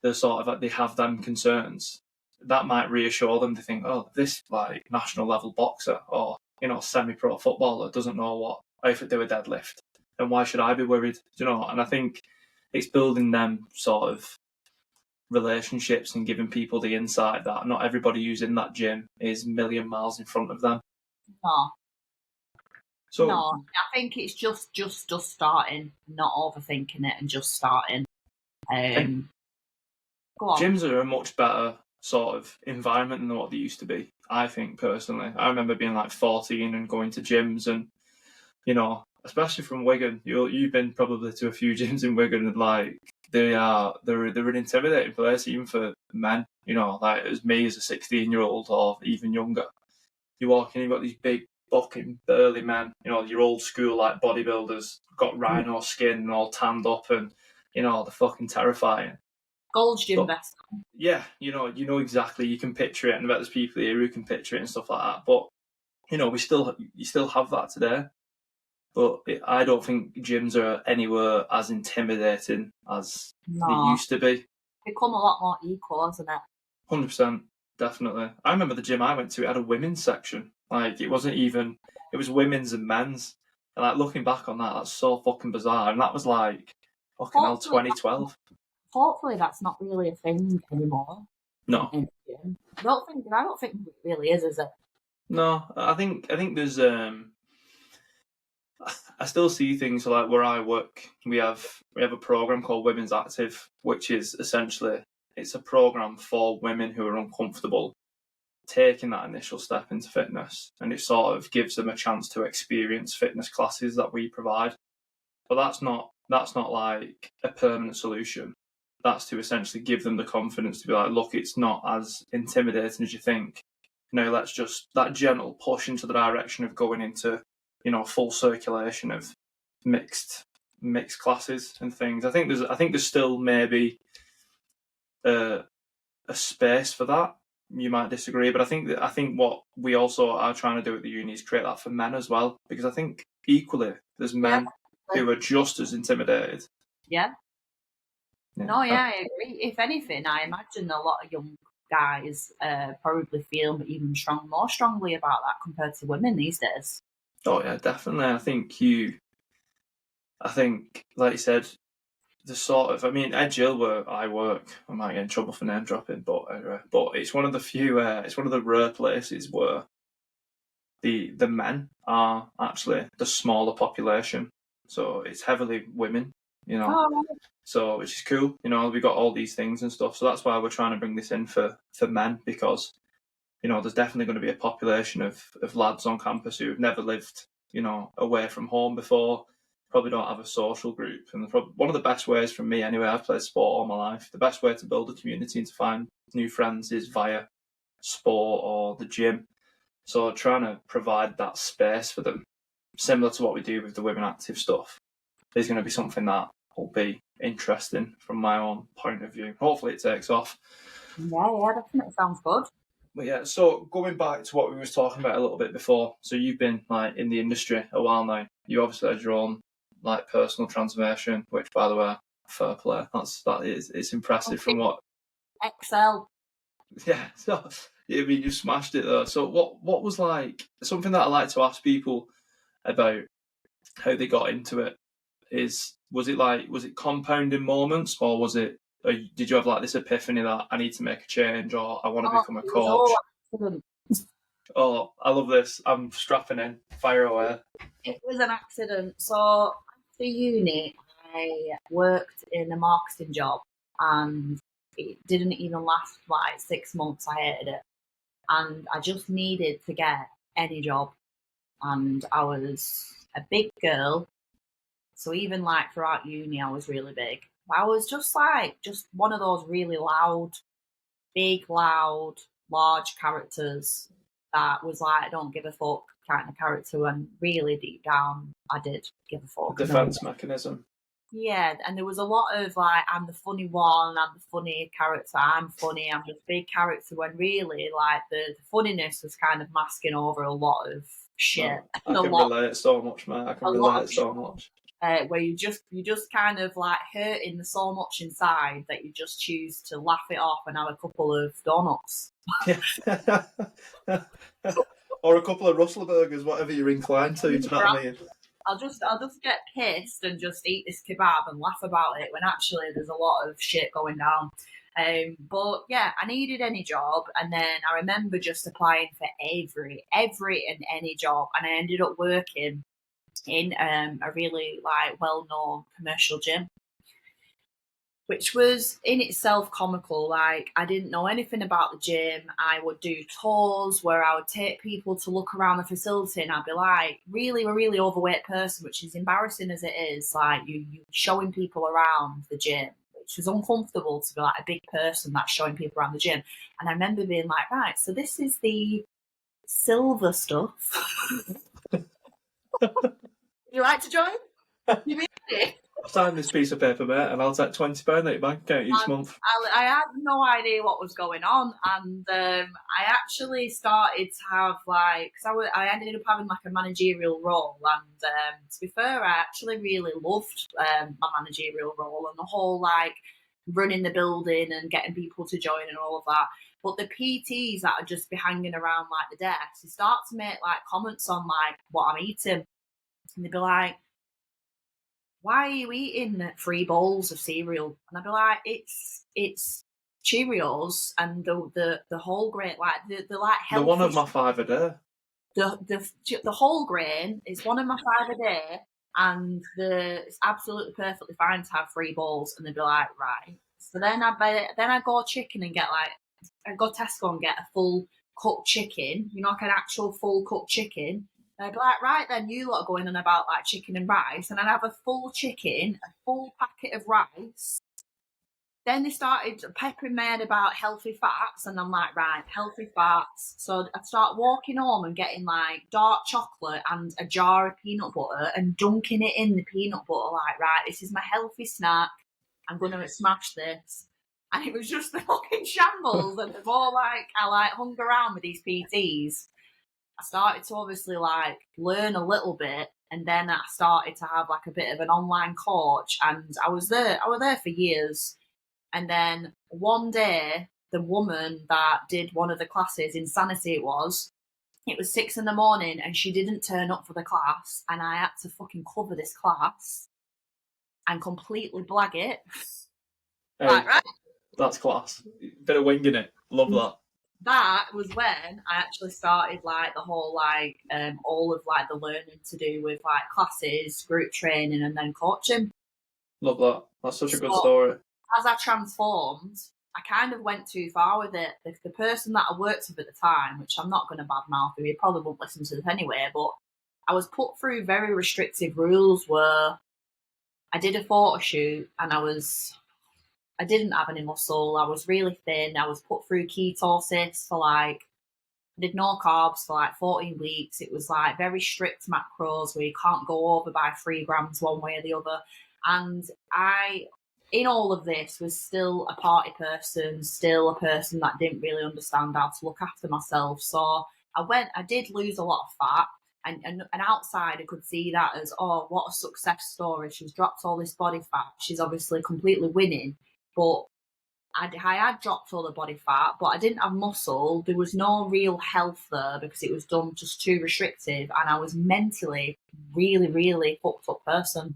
they're sort of like, they have them concerns, that might reassure them to think, oh, this like national level boxer or, semi-pro footballer doesn't know how to do a deadlift. And why should I be worried? And I think it's building them sort of relationships and giving people the insight that not everybody who's in that gym is a million miles in front of them. No, I think it's just starting, not overthinking it, and just starting. Go on. Gyms are a much better sort of environment than what they used to be, I think, personally. I remember being like 14 and going to gyms and, especially from Wigan, you've been probably to a few gyms in Wigan and like they're an intimidating place even for men, like as me as a 16-year-old or even younger. You walk in, you've got these big fucking burly men, your old school like bodybuilders, got rhino skin and all tanned up and, they're fucking terrifying. Gold's Gym best. Yeah, you know exactly. You can picture it, and I bet there's people here who can picture it and stuff like that. But you still have that today. But I don't think gyms are anywhere as intimidating as they used to be. Become a lot more equal, hasn't it? 100%, definitely. I remember the gym I went to, it had a women's section. Like it was women's and men's. And like looking back on that, that's so fucking bizarre. And that was like fucking hell, 2012. Hopefully that's not really a thing anymore. No. I don't think it really is it? No, I think there's I still see things like where I work, we have a program called Women's Active, which is essentially it's a program for women who are uncomfortable taking that initial step into fitness, and it sort of gives them a chance to experience fitness classes that we provide. But that's not like a permanent solution. That's to essentially give them the confidence to be like, look, it's not as intimidating as you think. Let's just that gentle push into the direction of going into, full circulation of mixed classes and things. I think there's still maybe a space for that. You might disagree, but I think what we also are trying to do at the uni is create that for men as well, because I think equally there's men who are just as intimidated. Yeah. No, yeah, I agree. If anything, I imagine a lot of young guys probably feel even more strongly about that compared to women these days. Oh yeah, definitely. I think, like you said, the sort of, Ed Gill where I work, I might get in trouble for name dropping, but it's one of the few, it's one of the rare places where the men are actually the smaller population. So it's heavily women, So which is cool, we got all these things and stuff. So that's why we're trying to bring this in for men, because there's definitely going to be a population of lads on campus who've never lived, away from home before, probably don't have a social group. And one of the best ways for me anyway, I've played sport all my life, the best way to build a community and to find new friends is via sport or the gym. So trying to provide that space for them, similar to what we do with the Women Active stuff, is going to be something that will be interesting from my own point of view. Hopefully it takes off. Yeah, definitely sounds good. But yeah, so going back to what we was talking about a little bit before, so you've been like in the industry a while now. You obviously had your own like personal transformation, which by the way, fair play. It's impressive from what Excel. Yeah, so I mean you smashed it though. So what was like something that I like to ask people about how they got into it was it compounding moments, or did you have like this epiphany that I need to make a change, or I want to become a coach? Accident. Oh, I love this. I'm strapping in. Fire away. It was an accident. So after uni, I worked in a marketing job, and it didn't even last like 6 months. I hated it, and I just needed to get any job. And I was a big girl, so even like throughout uni, I was really big. I was just one of those really big, loud, large characters that was like, I don't give a fuck kind of character. And really deep down, I did give a fuck. Defense mechanism. Yeah, and there was a lot of like, I'm the funny one, I'm the funny character, I'm funny, I'm just big character. When really, like, the funniness was kind of masking over a lot of shit. I can relate so much, man. I can relate so much. Where you just kind of like hurting so much inside that you just choose to laugh it off and have a couple of donuts. Or a couple of Russell burgers, whatever you're inclined to. Do you know what I mean? I'll just get pissed and just eat this kebab and laugh about it when actually there's a lot of shit going down. But yeah, I needed any job, and then I remember just applying for every and any job, and I ended up working in a really like well-known commercial gym, which was in itself comical. Like, I didn't know anything about the gym. I would do tours where I would take people to look around the facility, and I'd be like, really a really overweight person, which is embarrassing as it is, like you showing people around the gym, which was uncomfortable to be like a big person that's showing people around the gym. And I remember being like, right, so this is the silver stuff. You like to join? You mean it? Sign this piece of paper, mate, and I'll take £20 out your bank account each month. I had no idea what was going on, and I actually started to have like, because I ended up having like a managerial role, and to be fair, I actually really loved my managerial role and the whole like running the building and getting people to join and all of that. But the PTs that would just be hanging around like the desk, they start to make like comments on like what I'm eating, and they'd be like, why are you eating 3 bowls of cereal? And I'd be like, it's Cheerios and the whole grain, like the like healthy. The one of my 5 a day. The whole grain is one of my 5 a day, and it's absolutely perfectly fine to have 3 bowls. And they'd be like, right. So then I go chicken and get like, I go Tesco and get a full cooked chicken, like an actual full cooked chicken. And I'd be like, right then, you lot are going on about like chicken and rice, and I'd have a full chicken, a full packet of rice. Then they started peppering me about healthy fats, and I'm like, right, healthy fats. So I'd start walking home and getting like dark chocolate and a jar of peanut butter and dunking it in the peanut butter, like, right, this is my healthy snack. I'm going to smash this. And it was just the fucking shambles. And the more like I hung around with these PTs, I started to obviously like learn a little bit, and then I started to have like a bit of an online coach, and I was there for years. And then one day, the woman that did one of the classes, Insanity it was 6 a.m, and she didn't turn up for the class, and I had to fucking cover this class and completely blag it. Hey, right. That's class. Bit of winging it. Love that. That was when I actually started like the whole like all of like the learning to do with like classes, group training, and then coaching. Love that. That's such a good story. As I transformed, I kind of went too far with it. The person that I worked with at the time, which I'm not going to badmouth, he probably won't listen to this anyway, but I was put through very restrictive rules where I did a photo shoot and I didn't have any muscle. I was really thin. I was put through ketosis for like did no carbs for like 14 weeks. It was like very strict macros where you can't go over by 3 grams one way or the other. And I, in all of this, was still a party person, still a person that didn't really understand how to look after myself. So I did lose a lot of fat. And outside, I could see that as, oh, what a success story. She's dropped all this body fat. She's obviously completely winning. But I had dropped all the body fat, but I didn't have muscle. There was no real health there because it was done just too restrictive. And I was mentally really, really fucked up person.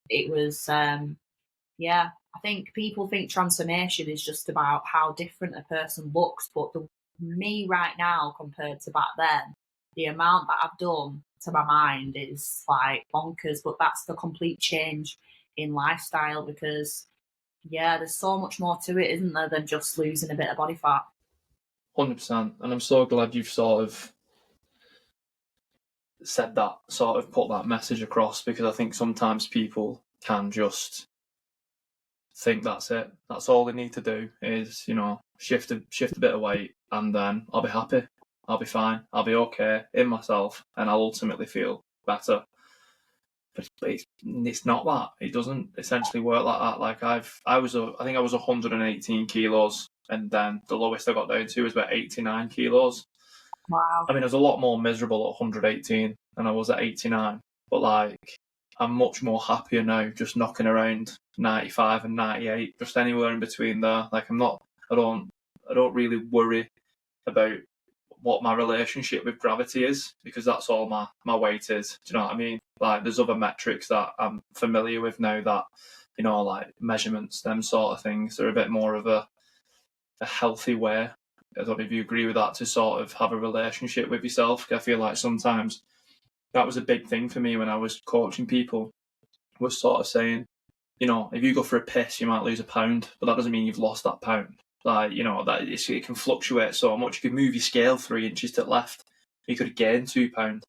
It was, yeah, I think people think transformation is just about how different a person looks. But me right now compared to back then, the amount that I've done to my mind is like bonkers. But that's the complete change in lifestyle because, yeah, there's so much more to it, isn't there, than just losing a bit of body fat. 100%. And I'm so glad you've sort of said that, sort of put that message across, because I think sometimes people can just think that's it. That's all they need to do is, you know, shift a bit of weight and then I'll be happy. I'll be fine. I'll be okay in myself and I'll ultimately feel better. But it's not that. It doesn't essentially work like that. Like I think I was 118 kilos and then the lowest I got down to was about 89 kilos. Wow. I mean, I was a lot more miserable at 118 than I was at 89. But like, I'm much more happier now just knocking around 95 and 98, just anywhere in between there. Like I don't really worry about what my relationship with gravity is because that's all my weight is. Do you know what I mean? Like there's other metrics that I'm familiar with now that, you know, like measurements, them sort of things are a bit more of a healthy way. I don't know if you agree with that, to sort of have a relationship with yourself. I feel like sometimes that was a big thing for me when I was coaching people, was sort of saying, you know, if you go for a piss, you might lose a pound, but that doesn't mean you've lost that pound. Like, you know, that it can fluctuate so much. You could move your scale 3 inches to the left, you could gain £2,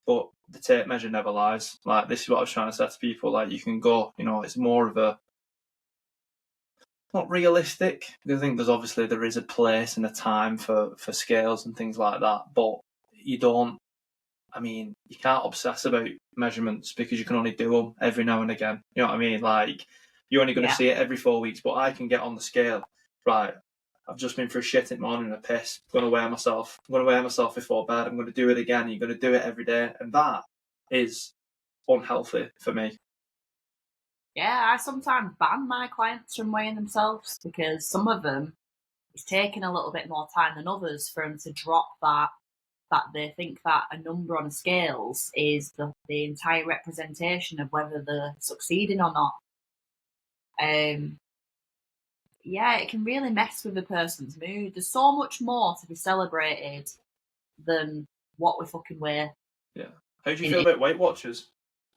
but the tape measure never lies. Like, this is what I was trying to say to people. Like, you can go, you know, it's more of a, not realistic. I think there is a place and a time for scales and things like that, but you can't obsess about measurements because you can only do them every now and again. You know what I mean? Like, you're only going to see it every 4 weeks, but I can get on the scale. Right, I've just been for a shit in the morning and a piss. I'm going to weigh myself. I'm going to weigh myself before bed. I'm going to do it again. You're going to do it every day. And that is unhealthy for me. Yeah, I sometimes ban my clients from weighing themselves because some of them, it's taking a little bit more time than others for them to drop that they think that a number on a scales is the entire representation of whether they're succeeding or not. Yeah, it can really mess with a person's mood. There's so much more to be celebrated than what we fucking wear. Yeah. How do you feel about Weight Watchers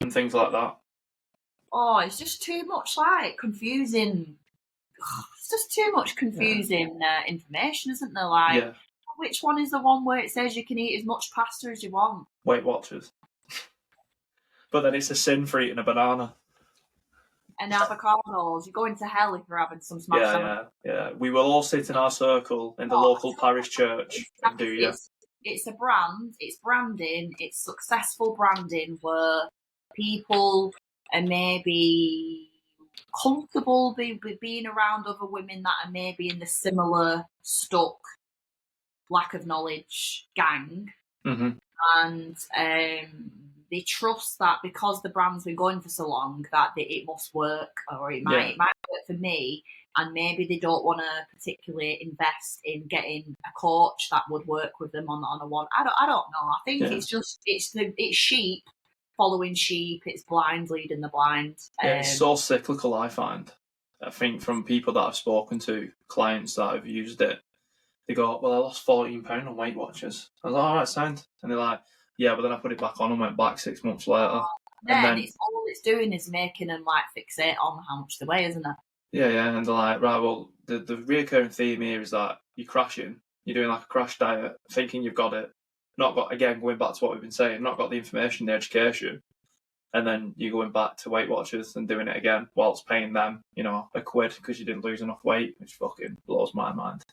and things like that? Oh, it's just too much like confusing. It's just too much confusing information, isn't there? Like, which one is the one where it says you can eat as much pasta as you want? Weight Watchers. But then it's a sin for eating a banana. And avocados. You're going to hell if you're having some smashed avocado. Yeah. We will all sit in our circle in the local parish church and do you. It's a brand. It's branding. It's successful branding where people are maybe comfortable being around other women that are maybe in the similar stuck lack of knowledge gang. Mm-hmm. And they trust that because the brand's been going for so long that it must work, or it might work for me, and maybe they don't want to particularly invest in getting a coach that would work with them on a one. I don't know. I think it's just it's sheep following sheep. It's blind leading the blind. It's so cyclical. I find. I think from people that I've spoken to, clients that have used it, they go, well, I lost 14 pounds on Weight Watchers. I was like, all right, sound. And they're like, yeah, but then I put it back on and went back 6 months later. Then it's all it's doing is making them like fixate on how much they weigh, isn't it? Yeah. And they're like, right, well, the reoccurring theme here is that you're crashing. You're doing like a crash diet, thinking you've got it. Not got, again, going back to what we've been saying, not got the information, the education. And then you're going back to Weight Watchers and doing it again whilst paying them, you know, £1 because you didn't lose enough weight, which fucking blows my mind.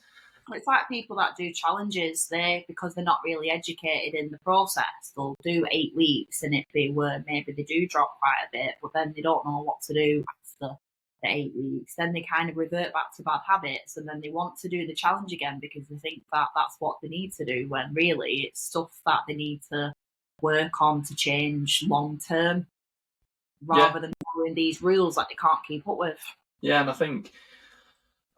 It's like people that do challenges, because they're not really educated in the process, they'll do 8 weeks, and if they were, maybe they do drop quite a bit, but then they don't know what to do after the 8 weeks. Then they kind of revert back to bad habits, and then they want to do the challenge again because they think that that's what they need to do, when really it's stuff that they need to work on to change long term, rather than following these rules that they can't keep up with. Yeah, and I think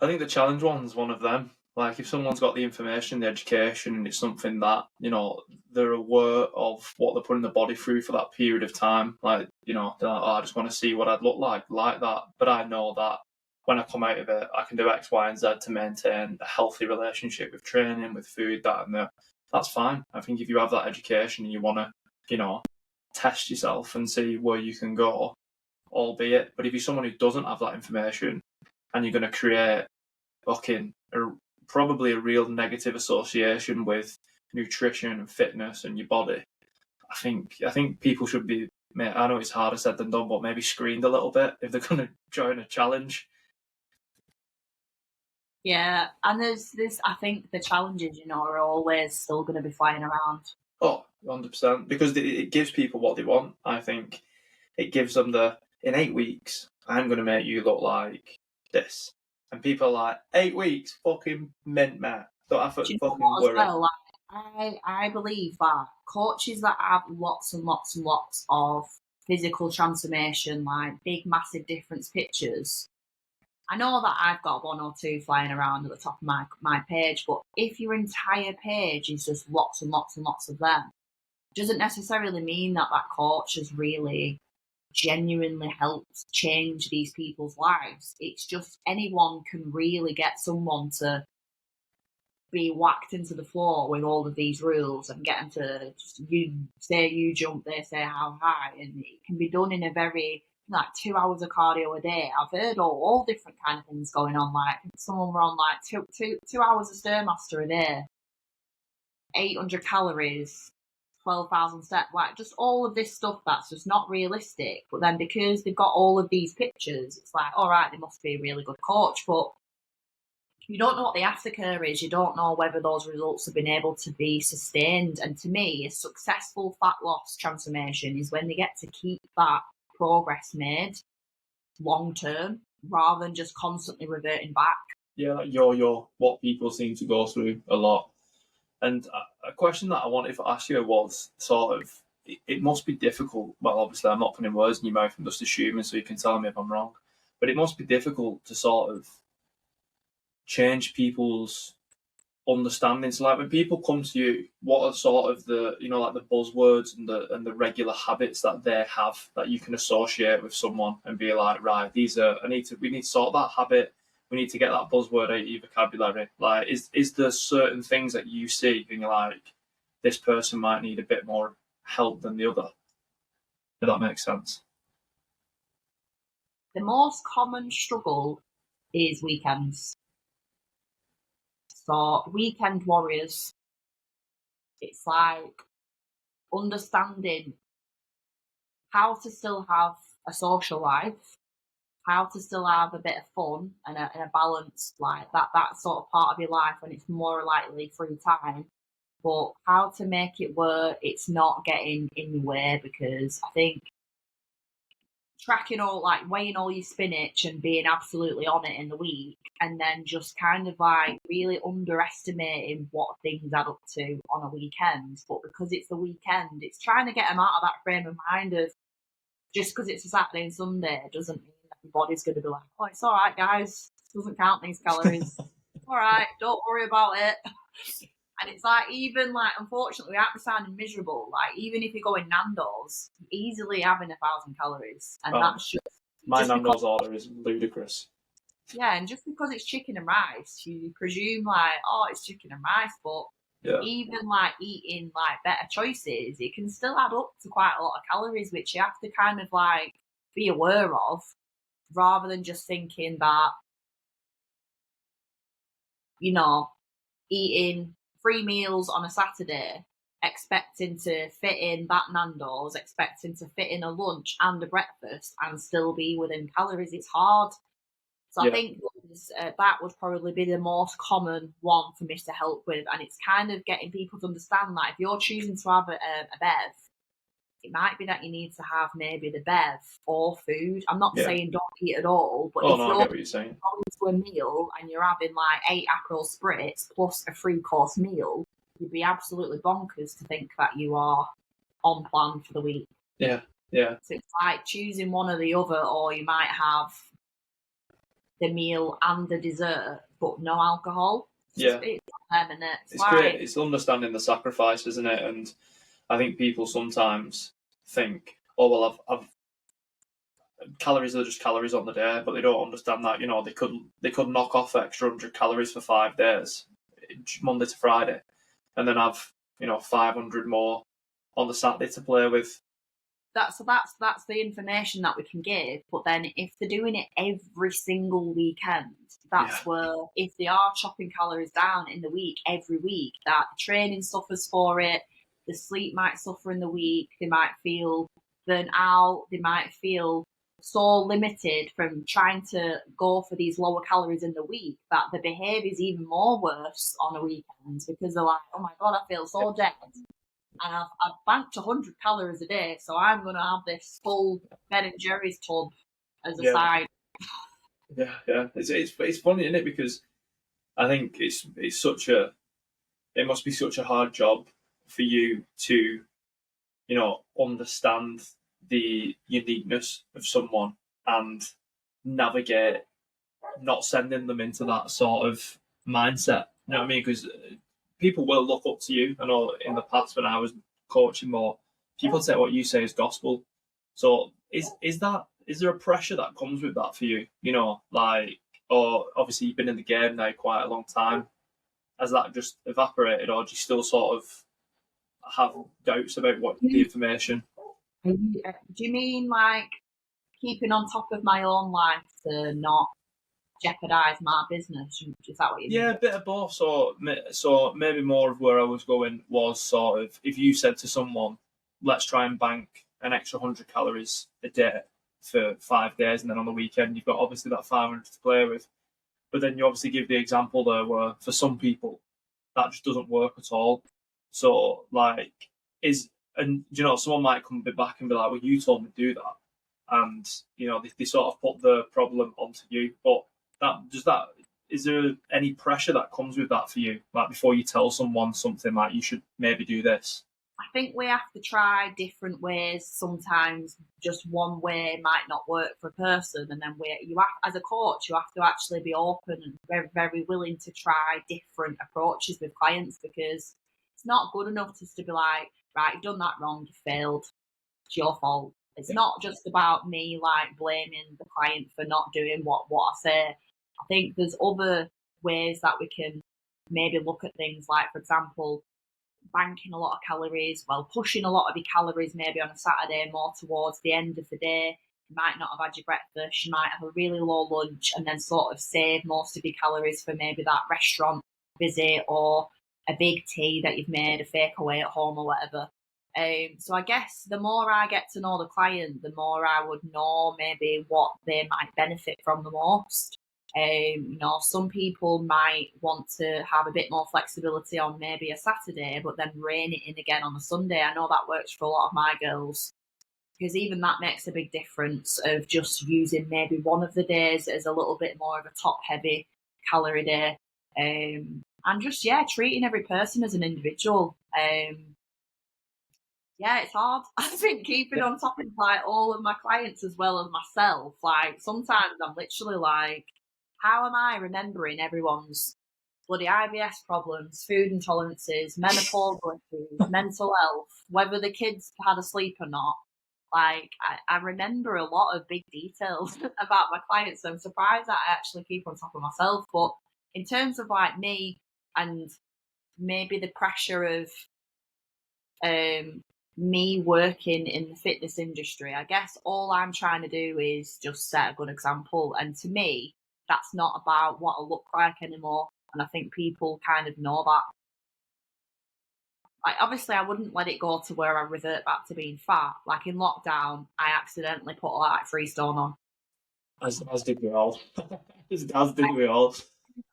the challenge one's one of them. Like, if someone's got the information, the education, and it's something that, they're aware of what they're putting the body through for that period of time. Like, they're like, oh, I just want to see what I'd look like that. But I know that when I come out of it, I can do X, Y, and Z to maintain a healthy relationship with training, with food, that and that. That's fine. I think if you have that education and you want to, test yourself and see where you can go, albeit. But if you're someone who doesn't have that information and you're going to create probably a real negative association with nutrition and fitness and your body, I think people should be, I know it's harder said than done, but maybe screened a little bit if they're going to join a challenge. Yeah, and there's this, I think the challenges, are always still going to be flying around. Oh, 100%, because it gives people what they want. I think it gives them in 8 weeks, I'm going to make you look like this. And people are like, 8 weeks, fucking mint, man. Don't have to fucking worry. Well, I believe that coaches that have lots and lots and lots of physical transformation, like big, massive difference pictures, I know that I've got 1 or 2 flying around at the top of my page, but if your entire page is just lots and lots and lots of them, it doesn't necessarily mean that coach has really genuinely helped change these people's lives. It's just anyone can really get someone to be whacked into the floor with all of these rules and get them to just, you jump, they say how high, and it can be done in a very 2 hours of cardio a day. I've heard all different kind of things going on. Like someone were on like two hours of Stairmaster a day, 800 calories, 12,000 steps, like just all of this stuff that's just not realistic. But then because they've got all of these pictures, it's like, all right, they must be a really good coach. But you don't know what the aftercare is. You don't know whether those results have been able to be sustained. And to me, a successful fat loss transformation is when they get to keep that progress made long term, rather than just constantly reverting back. Yeah, like yo, what people seem to go through a lot. And a question that I wanted to ask you was sort of, it must be difficult. Well, obviously, I'm not putting words in your mouth, I'm just assuming, so you can tell me if I'm wrong. But it must be difficult to sort of change people's understanding. So, like, when people come to you, what are sort of the, like the buzzwords and the regular habits that they have that you can associate with someone and be like, right, we need to sort that habit. We need to get that buzzword out of your vocabulary. Like, is there certain things that you see and you're like, this person might need a bit more help than the other? If that makes sense. The most common struggle is weekends. So weekend warriors, it's like understanding how to still have a social life, how to still have a bit of fun and a balance, like that sort of part of your life when it's more likely free time, but how to make it where it's not getting in your way. Because I think tracking weighing all your spinach and being absolutely on it in the week, and then just kind of like really underestimating what things add up to on a weekend. But because it's the weekend, it's trying to get them out of that frame of mind of, just because it's a Saturday and Sunday doesn't mean that your body's going to be like, oh, it's all right, guys. It doesn't count these calories. All right, don't worry about it. And it's like, even like, unfortunately, without sounding miserable, like even if you go in Nando's, you're easily having 1,000 calories. And that's just... My Nando's order is ludicrous. Yeah, and just because it's chicken and rice, you presume like, oh, it's chicken and rice, but even like eating like better choices, it can still add up to quite a lot of calories, which you have to kind of like be aware of, rather than just thinking that, eating 3 meals on a Saturday, expecting to fit in that Nando's, expecting to fit in a lunch and a breakfast and still be within calories. It's hard. So I think that would probably be the most common one for me to help with. And it's kind of getting people to understand that if you're choosing to have a bev, it might be that you need to have maybe the bev or food. I'm not saying don't eat at all, but if I you're get what you're saying. going to a meal and you're having like 8 Aperol spritz plus a 3-course meal, you'd be absolutely bonkers to think that you are on plan for the week. Yeah. So it's like choosing one or the other, or you might have the meal and the dessert, but no alcohol. It's great. It's understanding the sacrifice, isn't it? And I think people sometimes think, oh, well, I've calories are just calories on the day, but they don't understand that, they could knock off extra 100 calories for 5 days, Monday to Friday, and then have, 500 more on the Saturday to play with. That's the information that we can give. But then if they're doing it every single weekend, that's where, if they are chopping calories down in the week, every week, that the training suffers for it, the sleep might suffer in the week, they might feel burnt out, they might feel so limited from trying to go for these lower calories in the week that the behaviour is even more worse on a weekend, because they're like, oh my God, I feel so dead. And I've banked 100 calories a day, so I'm going to have this full Ben and Jerry's tub as a side. Yeah. It's funny, isn't it? Because I think it must be such a hard job for you to, understand the uniqueness of someone and navigate not sending them into that sort of mindset. You know what I mean? Because people will look up to you. I know in the past when I was coaching more, people take what you say as gospel. So is there a pressure that comes with that for you? Or obviously you've been in the game now quite a long time. Has that just evaporated, or do you still sort of have doubts about the information? Do you mean like keeping on top of my own life to not jeopardise my business? Is that what you mean? Yeah, a bit of both. So maybe more of where I was going was sort of, if you said to someone, let's try and bank an extra 100 calories a day for 5 days, and then on the weekend you've got obviously that 500 to play with. But then you obviously give the example there where for some people that just doesn't work at all. So someone might come back and be like, well, you told me to do that. And, they sort of put the problem onto you. But is there any pressure that comes with that for you? Like before you tell someone something like you should maybe do this? I think we have to try different ways. Sometimes just one way might not work for a person, and then as a coach, you have to actually be open and very, very willing to try different approaches with clients, because it's not good enough just to be like, right, you've done that wrong, you failed, it's your fault. It's not just about me like blaming the client for not doing what I say. I think there's other ways that we can maybe look at things, like, for example, banking a lot of calories, pushing a lot of your calories maybe on a Saturday more towards the end of the day. You might not have had your breakfast, you might have a really low lunch, and then sort of save most of your calories for maybe that restaurant visit or a big tea that you've made, a fake away at home or whatever. So I guess the more I get to know the client, the more I would know maybe what they might benefit from the most. Some people might want to have a bit more flexibility on maybe a Saturday, but then rein it in again on a Sunday. I know that works for a lot of my girls, because even that makes a big difference of just using maybe one of the days as a little bit more of a top heavy calorie day. And just, treating every person as an individual. It's hard. I think keeping on top of like all of my clients as well as myself. Like sometimes I'm literally like, how am I remembering everyone's bloody IBS problems, food intolerances, menopausal issues, mental health, whether the kids had a sleep or not? Like I remember a lot of big details about my clients. So I'm surprised that I actually keep on top of myself. But in terms of like me and maybe the pressure of me working in the fitness industry, I guess all I'm trying to do is just set a good example. And to me, that's not about what I look like anymore. And I think people kind of know that. Obviously, I wouldn't let it go to where I revert back to being fat. Like in lockdown, I accidentally put like 3 stone on. As did we all. As did we all.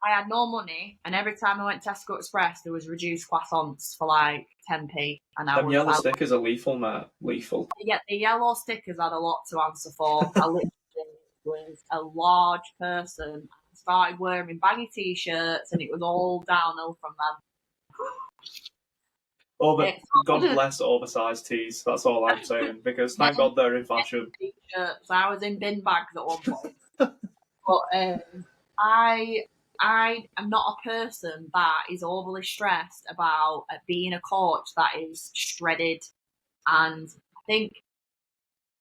I had no money, and every time I went to Tesco Express, there was reduced croissants for like 10p, and Them yellow stickers are lethal, mate. Lethal. yeah, the yellow stickers had a lot to answer for. I literally was a large person. I started wearing baggy t-shirts, and it was all downhill from them. God bless oversized tees. That's all I'm saying. Because thank God they're in fashion. T-shirts. I was in bin bags at one point. But I am not a person that is overly stressed about being a coach that is shredded, and I think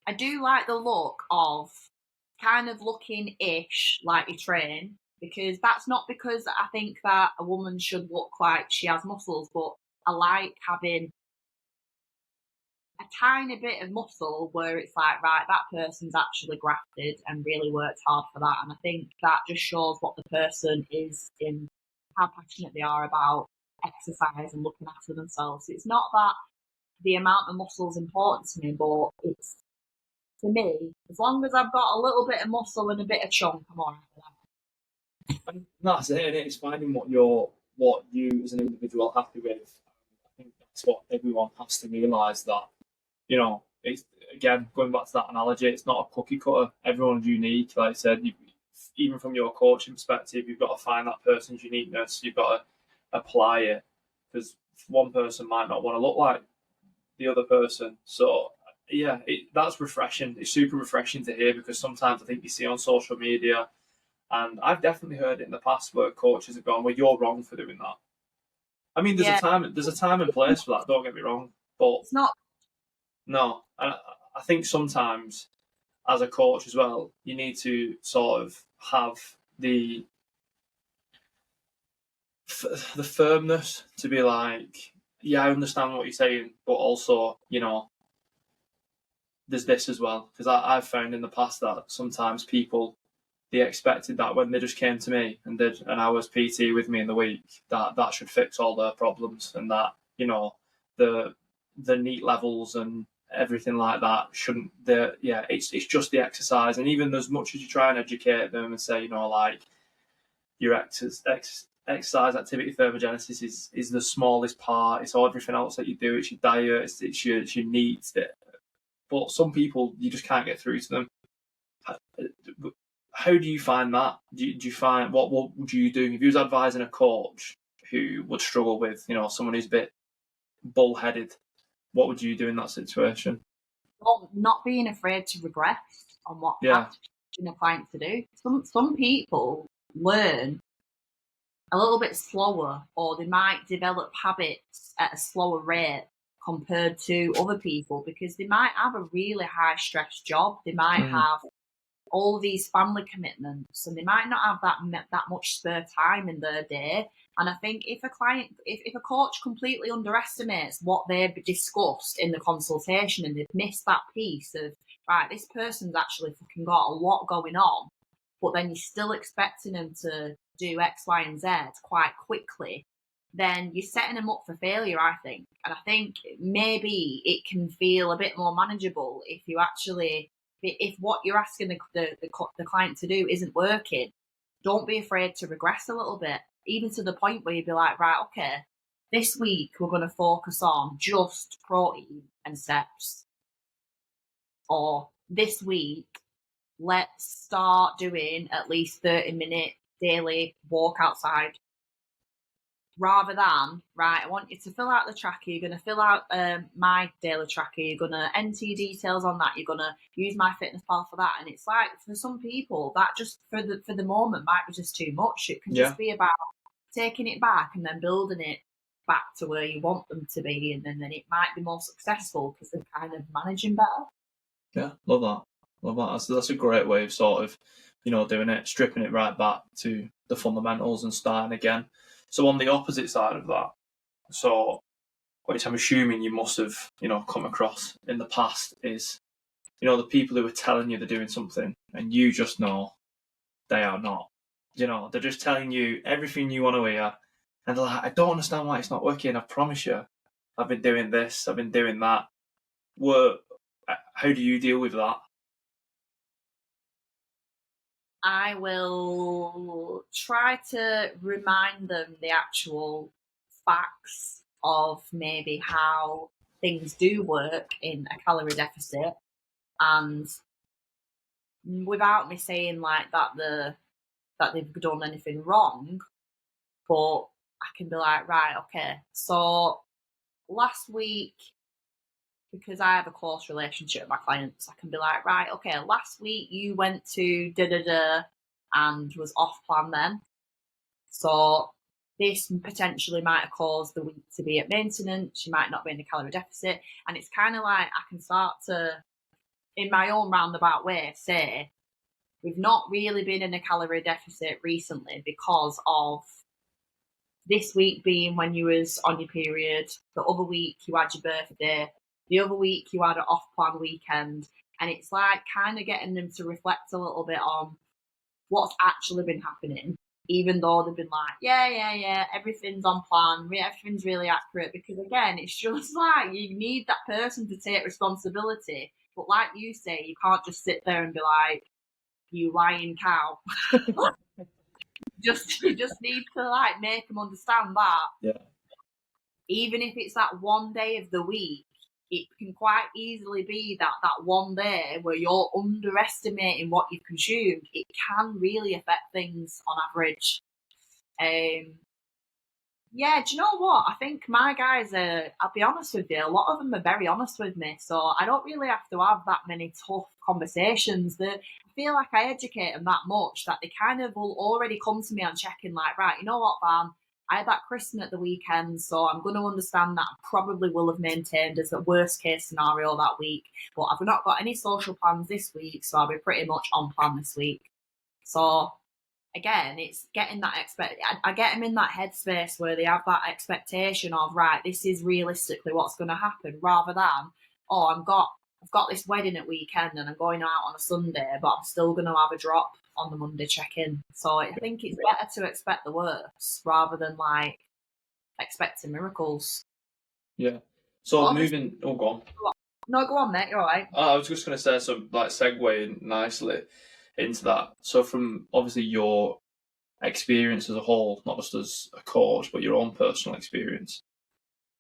I do like the look of kind of looking ish like you train, because that's not because I think that a woman should look like she has muscles, but I like having a tiny bit of muscle where it's like, right, that person's actually grafted and really worked hard for that. And I think that just shows what the person is in, how passionate they are about exercise and looking after themselves. It's not that the amount of muscle is important to me, but it's, for me, as long as I've got a little bit of muscle and a bit of chunk, I'm all right with that. And that's it, and it's finding what you as an individual are happy with. I think that's what everyone has to realise, that, you know, it's, again, going back to that analogy, it's not a cookie cutter. Everyone's unique. Like I said, even from your coaching perspective, you've got to find that person's uniqueness. You've got to apply it, because one person might not want to look like the other person. So yeah, that's refreshing. It's super refreshing to hear, because sometimes I think you see on social media, and I've definitely heard it in the past, where coaches have gone, "Well, you're wrong for doing that." I mean, there's a time and place for that. Don't get me wrong, but it's not. No, I think sometimes as a coach as well, you need to sort of have the firmness to be like, yeah, I understand what you're saying, but also, you know, there's this as well. Because I've found in the past that sometimes people, they expected that when they just came to me and did an hour's PT with me in the week, that should fix all their problems, and that, you know, the neat levels and everything like that shouldn't. It's just the exercise. And even as much as you try and educate them and say, you know, like, your exercise activity thermogenesis is the smallest part. It's all everything else that you do. It's your diet. It's your needs. But some people, you just can't get through to them. How do you find that? Do you find, what would you do if you was advising a coach who would struggle with, you know, someone who's a bit bullheaded? What would you do in that situation? Well, not being afraid to regress on what Yeah. a client to do. Some people learn a little bit slower, or they might develop habits at a slower rate compared to other people, because they might have a really high stress job. They might have all these family commitments, and they might not have that much spare time in their day. And I think if a coach completely underestimates what they've discussed in the consultation, and they've missed that piece of, right, this person's actually fucking got a lot going on, but then you're still expecting them to do X, Y, and Z quite quickly, then you're setting them up for failure, I think. And I think maybe it can feel a bit more manageable if you actually, if what you're asking the client to do isn't working, don't be afraid to regress a little bit, even to the point where you'd be like, right, okay, this week we're going to focus on just protein and steps. Or this week, let's start doing at least 30-minute daily walk outside. Rather than, right, I want you to fill out the tracker, you're going to fill out my daily tracker, you're going to enter your details on that, you're going to use my fitness pal for that. And it's like, for some people, that just for the moment might be just too much. It can just be about taking it back and then building it back to where you want them to be, and then it might be more successful because they're kind of managing better. Yeah, love that. That's a great way of sort of, you know, doing it, stripping it right back to the fundamentals and starting again. So on the opposite side of that, so which I'm assuming you must have, you know, come across in the past, is, you know, the people who are telling you they're doing something and you just know they are not. You know, they're just telling you everything you want to hear, and they're like, I don't understand why it's not working. I promise you, I've been doing this, I've been doing that. How do you deal with that? I will try to remind them the actual facts of maybe how things do work in a calorie deficit, and without me saying like that they've done anything wrong, but I can be like, right, okay, so last week, because I have a close relationship with my clients, I can be like, right, okay, last week you went to da da da and was off plan then. So this potentially might have caused the week to be at maintenance. You might not be in a calorie deficit. And it's kind of like I can start to, in my own roundabout way, say, we've not really been in a calorie deficit recently because of this week being when you was on your period, the other week you had your birthday, the other week you had an off-plan weekend. And it's like kind of getting them to reflect a little bit on what's actually been happening, even though they've been like, yeah, everything's on plan, everything's really accurate. Because again, it's just like you need that person to take responsibility. But like you say, you can't just sit there and be like, you lying cow. You just need to like make them understand that. Yeah. Even if it's that one day of the week, it can quite easily be that one day where you're underestimating what you've consumed. It can really affect things on average. Yeah, do you know what? I think my guys are, I'll be honest with you, a lot of them are very honest with me. So I don't really have to have that many tough conversations. That I feel like I educate them that much that they kind of will already come to me on checking, like, right, you know what, Van? I had that christening at the weekend, so I'm going to understand that I probably will have maintained as a worst case scenario that week. But I've not got any social plans this week, so I'll be pretty much on plan this week. So again, it's getting that I get them in that headspace where they have that expectation of, right, this is realistically what's going to happen, rather than, oh, I've got this wedding at weekend and I'm going out on a Sunday, but I'm still going to have a drop on the Monday check-in. So I think it's better to expect the worst rather than like expecting miracles. Yeah. So Well, moving, go on. No, go on, mate. You're all right. I was just going to say, so like segueing nicely into that. So from obviously your experience as a whole, not just as a coach, but your own personal experience,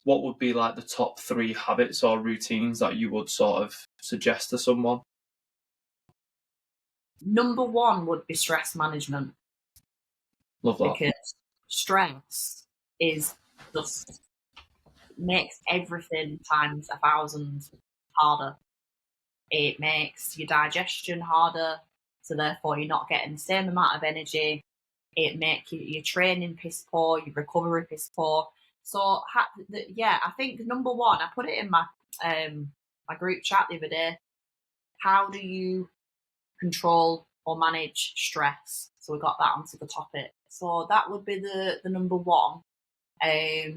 what would be like the top 3 habits or routines that you would sort of suggest to someone? Number 1 would be stress management. Love that. Because stress is just makes everything times 1,000 harder. It makes your digestion harder, so therefore you're not getting the same amount of energy. It makes your training piss poor, your recovery piss poor. So yeah, I think number 1, I put it in my my group chat the other day. How do you control or manage stress? So we got that onto the topic. So that would be the number 1. I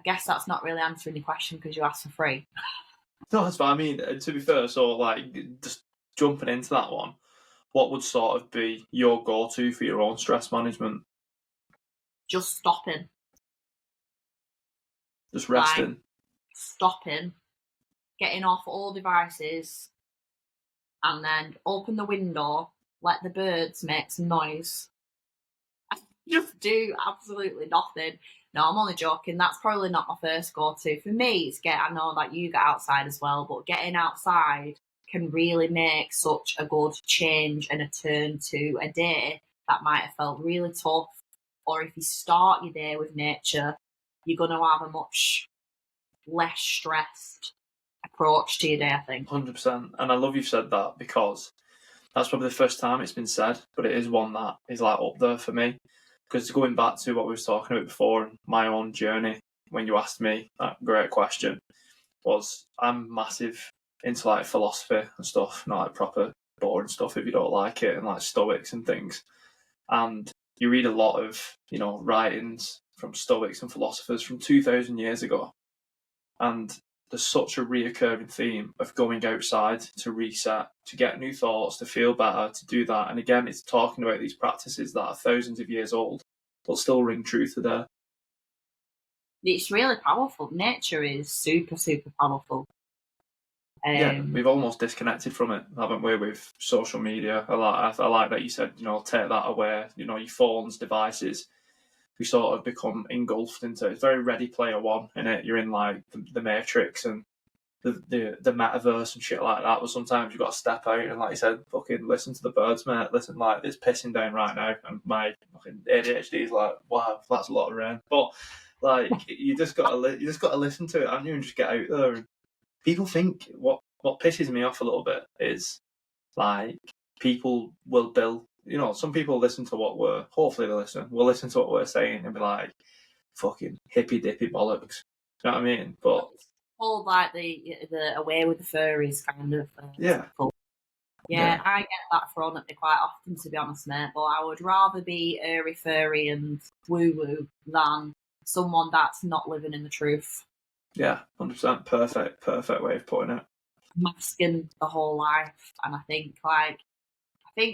guess that's not really answering your question because you asked for free. No, that's fine. I mean, to be fair, so like just jumping into that one, what would sort of be your go-to for your own stress management? Just stopping. Just resting. Like, stopping, getting off all devices, and then open the window, let the birds make some noise. Just do absolutely nothing. No, I'm only joking. That's probably not my first go-to. For me, it's I know that you get outside as well, but getting outside can really make such a good change and a turn to a day that might have felt really tough. Or if you start your day with nature, you're going to have a much less stressed approach to your day, I think. 100%. And I love you've said that because that's probably the first time it's been said, but it is one that is like up there for me. Because going back to what we were talking about before, my own journey, when you asked me that great question, was I'm massive into like philosophy and stuff, not like proper boring stuff if you don't like it, and like Stoics and things. And you read a lot of, writings from Stoics and philosophers from 2,000 years ago. And there's such a reoccurring theme of going outside to reset, to get new thoughts, to feel better, to do that. And again, it's talking about these practices that are thousands of years old, but still ring true today. It's really powerful. Nature is super, super powerful. We've almost disconnected from it, haven't we, with social media? I like that you said, take that away, your phones, devices. We sort of become engulfed into it's very Ready Player One, innit? You're in like the Matrix and the metaverse and shit like that. But sometimes you've got to step out and, like you said, fucking listen to the birds, mate. Listen, like it's pissing down right now, and my fucking ADHD is like, wow, that's a lot of rain. But like, you just got to listen to it, haven't you, and just get out there. And people think what pisses me off a little bit is like people will bill. Some people listen to hopefully they will listen to what we're saying and be like, fucking hippy dippy bollocks. You know what I mean? But all like the away with the furries kind of Yeah. I get that thrown at me quite often, to be honest, mate. But I would rather be airy furry and woo woo than someone that's not living in the truth. Yeah, 100%. Perfect way of putting it. Masking the whole life, and I think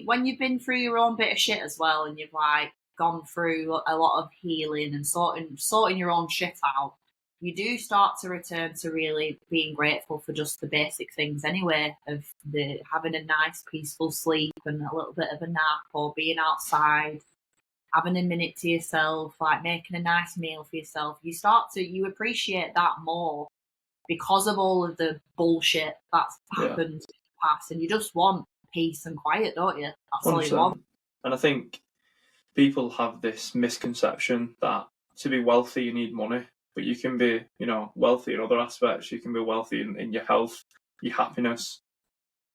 when you've been through your own bit of shit as well, and you've like gone through a lot of healing and sorting your own shit out, you do start to return to really being grateful for just the basic things anyway, of having a nice peaceful sleep and a little bit of a nap, or being outside, having a minute to yourself, like making a nice meal for yourself. You appreciate that more because of all of the bullshit that's happened in the past, and you just want peace and quiet, don't you? That's 100%. All you want. And I think people have this misconception that to be wealthy you need money, but you can be, wealthy in other aspects. You can be wealthy in your health, your happiness,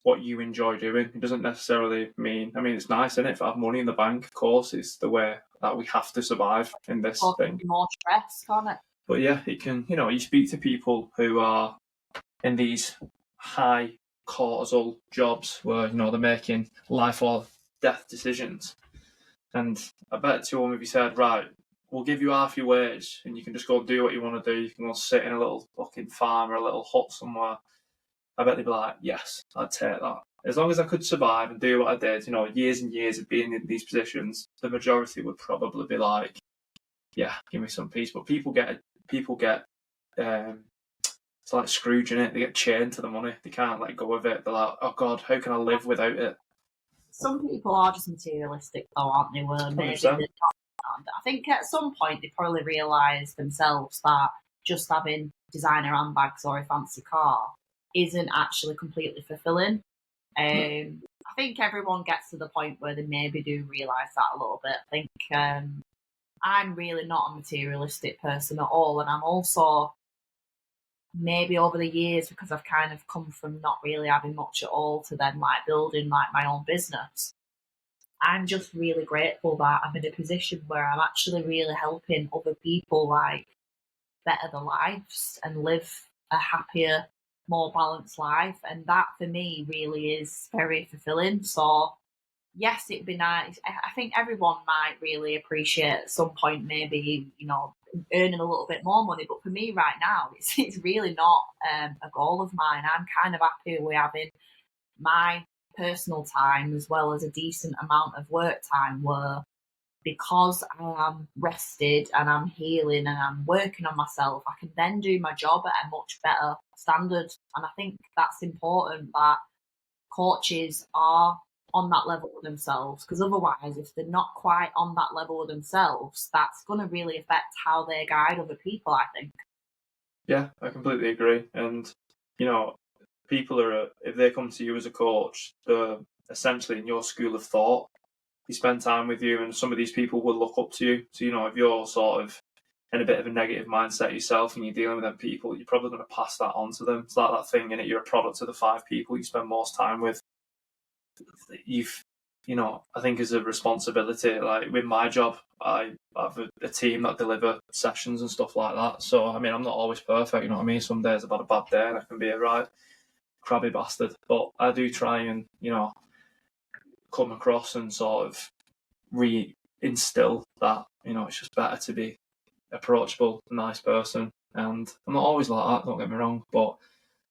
what you enjoy doing. It doesn't necessarily mean, it's nice, isn't it, to have money in the bank? Of course, it's the way that we have to survive in this thing. More stress, can't it? But yeah, it can, you speak to people who are in these high cortisol jobs where, they're making life or death decisions. And I bet to them if you said, right, we'll give you half your wage and you can just go do what you want to do. You can go sit in a little fucking farm or a little hut somewhere. I bet they'd be like, yes, I'd take that. As long as I could survive and do what I did, years and years of being in these positions, the majority would probably be like, yeah, give me some peace. But people get it's like Scrooge, innit? They get chained to the money. They can't let go of it. They're like, oh God, how can I live without it? Some people are just materialistic, though, aren't they? Where maybe they're not. I think at some point they probably realise themselves that just having designer handbags or a fancy car isn't actually completely fulfilling. I think everyone gets to the point where they maybe do realise that a little bit. I think I'm really not a materialistic person at all, and I'm also maybe over the years, because I've kind of come from not really having much at all to then like building like my own business, I'm just really grateful that I'm in a position where I'm actually really helping other people like better their lives and live a happier, more balanced life. And that for me really is very fulfilling. So yes, it'd be nice. I think everyone might really appreciate at some point maybe, earning a little bit more money. But for me right now, it's really not a goal of mine. I'm kind of happy with having my personal time as well as a decent amount of work time, where because I am rested and I'm healing and I'm working on myself, I can then do my job at a much better standard. And I think that's important, that coaches are on that level with themselves, because otherwise if they're not quite on that level with themselves, that's going to really affect how they guide other people, I think. Yeah, I completely agree. And people if they come to you as a coach, they're essentially in your school of thought. They spend time with you, and some of these people will look up to you. So if you're sort of in a bit of a negative mindset yourself and you're dealing with them people, you're probably going to pass that on to them. It's like that thing, innit? You're a product of the 5 people you spend most time with. I think as a responsibility, like with my job, I have a team that deliver sessions and stuff like that. So, I'm not always perfect, you know what I mean? Some days I've had a bad day and I can be a right crabby bastard. But I do try and, come across and sort of re-instill that, it's just better to be approachable, nice person. And I'm not always like that, don't get me wrong, but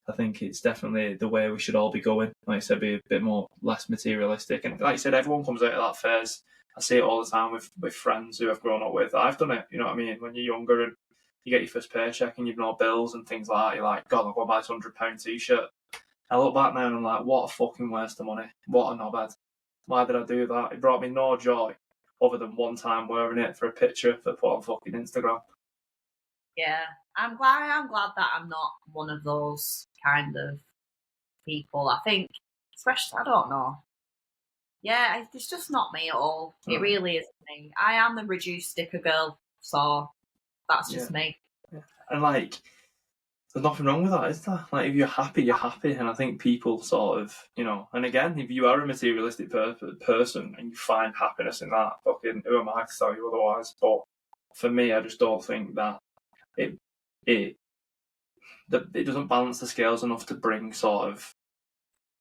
I think it's definitely the way we should all be going. Like I said, be a bit less materialistic. And like I said, everyone comes out of that phase. I see it all the time with friends who I've grown up with. I've done it, you know what I mean? When you're younger and you get your first paycheck and you've no bills and things like that, you're like, God, I'll go buy this £100 t-shirt. I look back now and I'm like, what a fucking waste of money. What a knobhead. Why did I do that? It brought me no joy other than one time wearing it for a picture for put on fucking Instagram. Yeah, I'm glad that I'm not one of those kind of people. I think, especially, I don't know. Yeah, it's just not me at all. It really isn't me. I am the reduced sticker girl, so that's just me. Yeah. And like, there's nothing wrong with that, is there? Like, if you're happy, you're happy. And I think people sort of, you know, and again, if you are a materialistic person and you find happiness in that, fucking, who am I to tell you otherwise? But for me, I just don't think that it doesn't balance the scales enough to bring sort of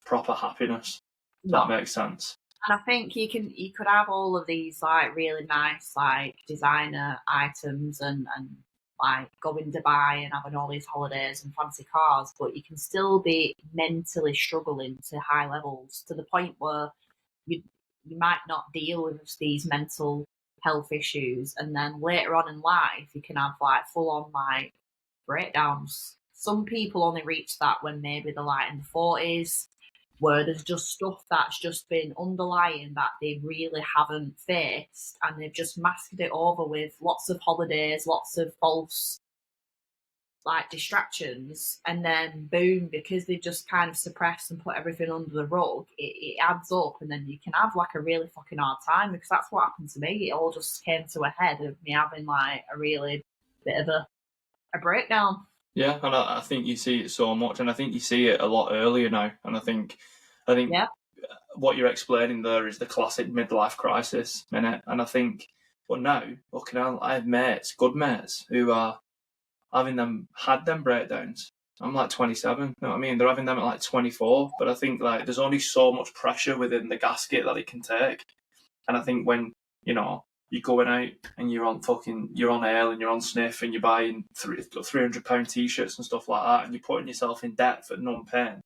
proper happiness. If that makes sense. And I think you could have all of these like really nice like designer items and like going to Dubai and having all these holidays and fancy cars, but you can still be mentally struggling to high levels to the point where you might not deal with these mental health issues, and then later on in life you can have like full on like breakdowns. Some people only reach that when maybe they're like in the 40s, where there's just stuff that's just been underlying that they really haven't faced, and they've just masked it over with lots of holidays, lots of false like distractions, and then boom, because they've just kind of suppressed and put everything under the rug, it adds up, and then you can have like a really fucking hard time, because that's what happened to me. It all just came to a head of me having like a really bit of a breakdown. Yeah, and I think you see it so much, and I think you see it a lot earlier now. And I think Yeah. what you're explaining there is the classic midlife crisis, innit? And I think, but now, looking at, I have mates, good mates, who are had them breakdowns. I'm like 27, you know what I mean? They're having them at like 24, but I think like there's only so much pressure within the gasket that it can take. And I think when, you know, you're going out and you're on ale and you're on sniff and you're buying £300 t-shirts and stuff like that, and you're putting yourself in debt for numb pain,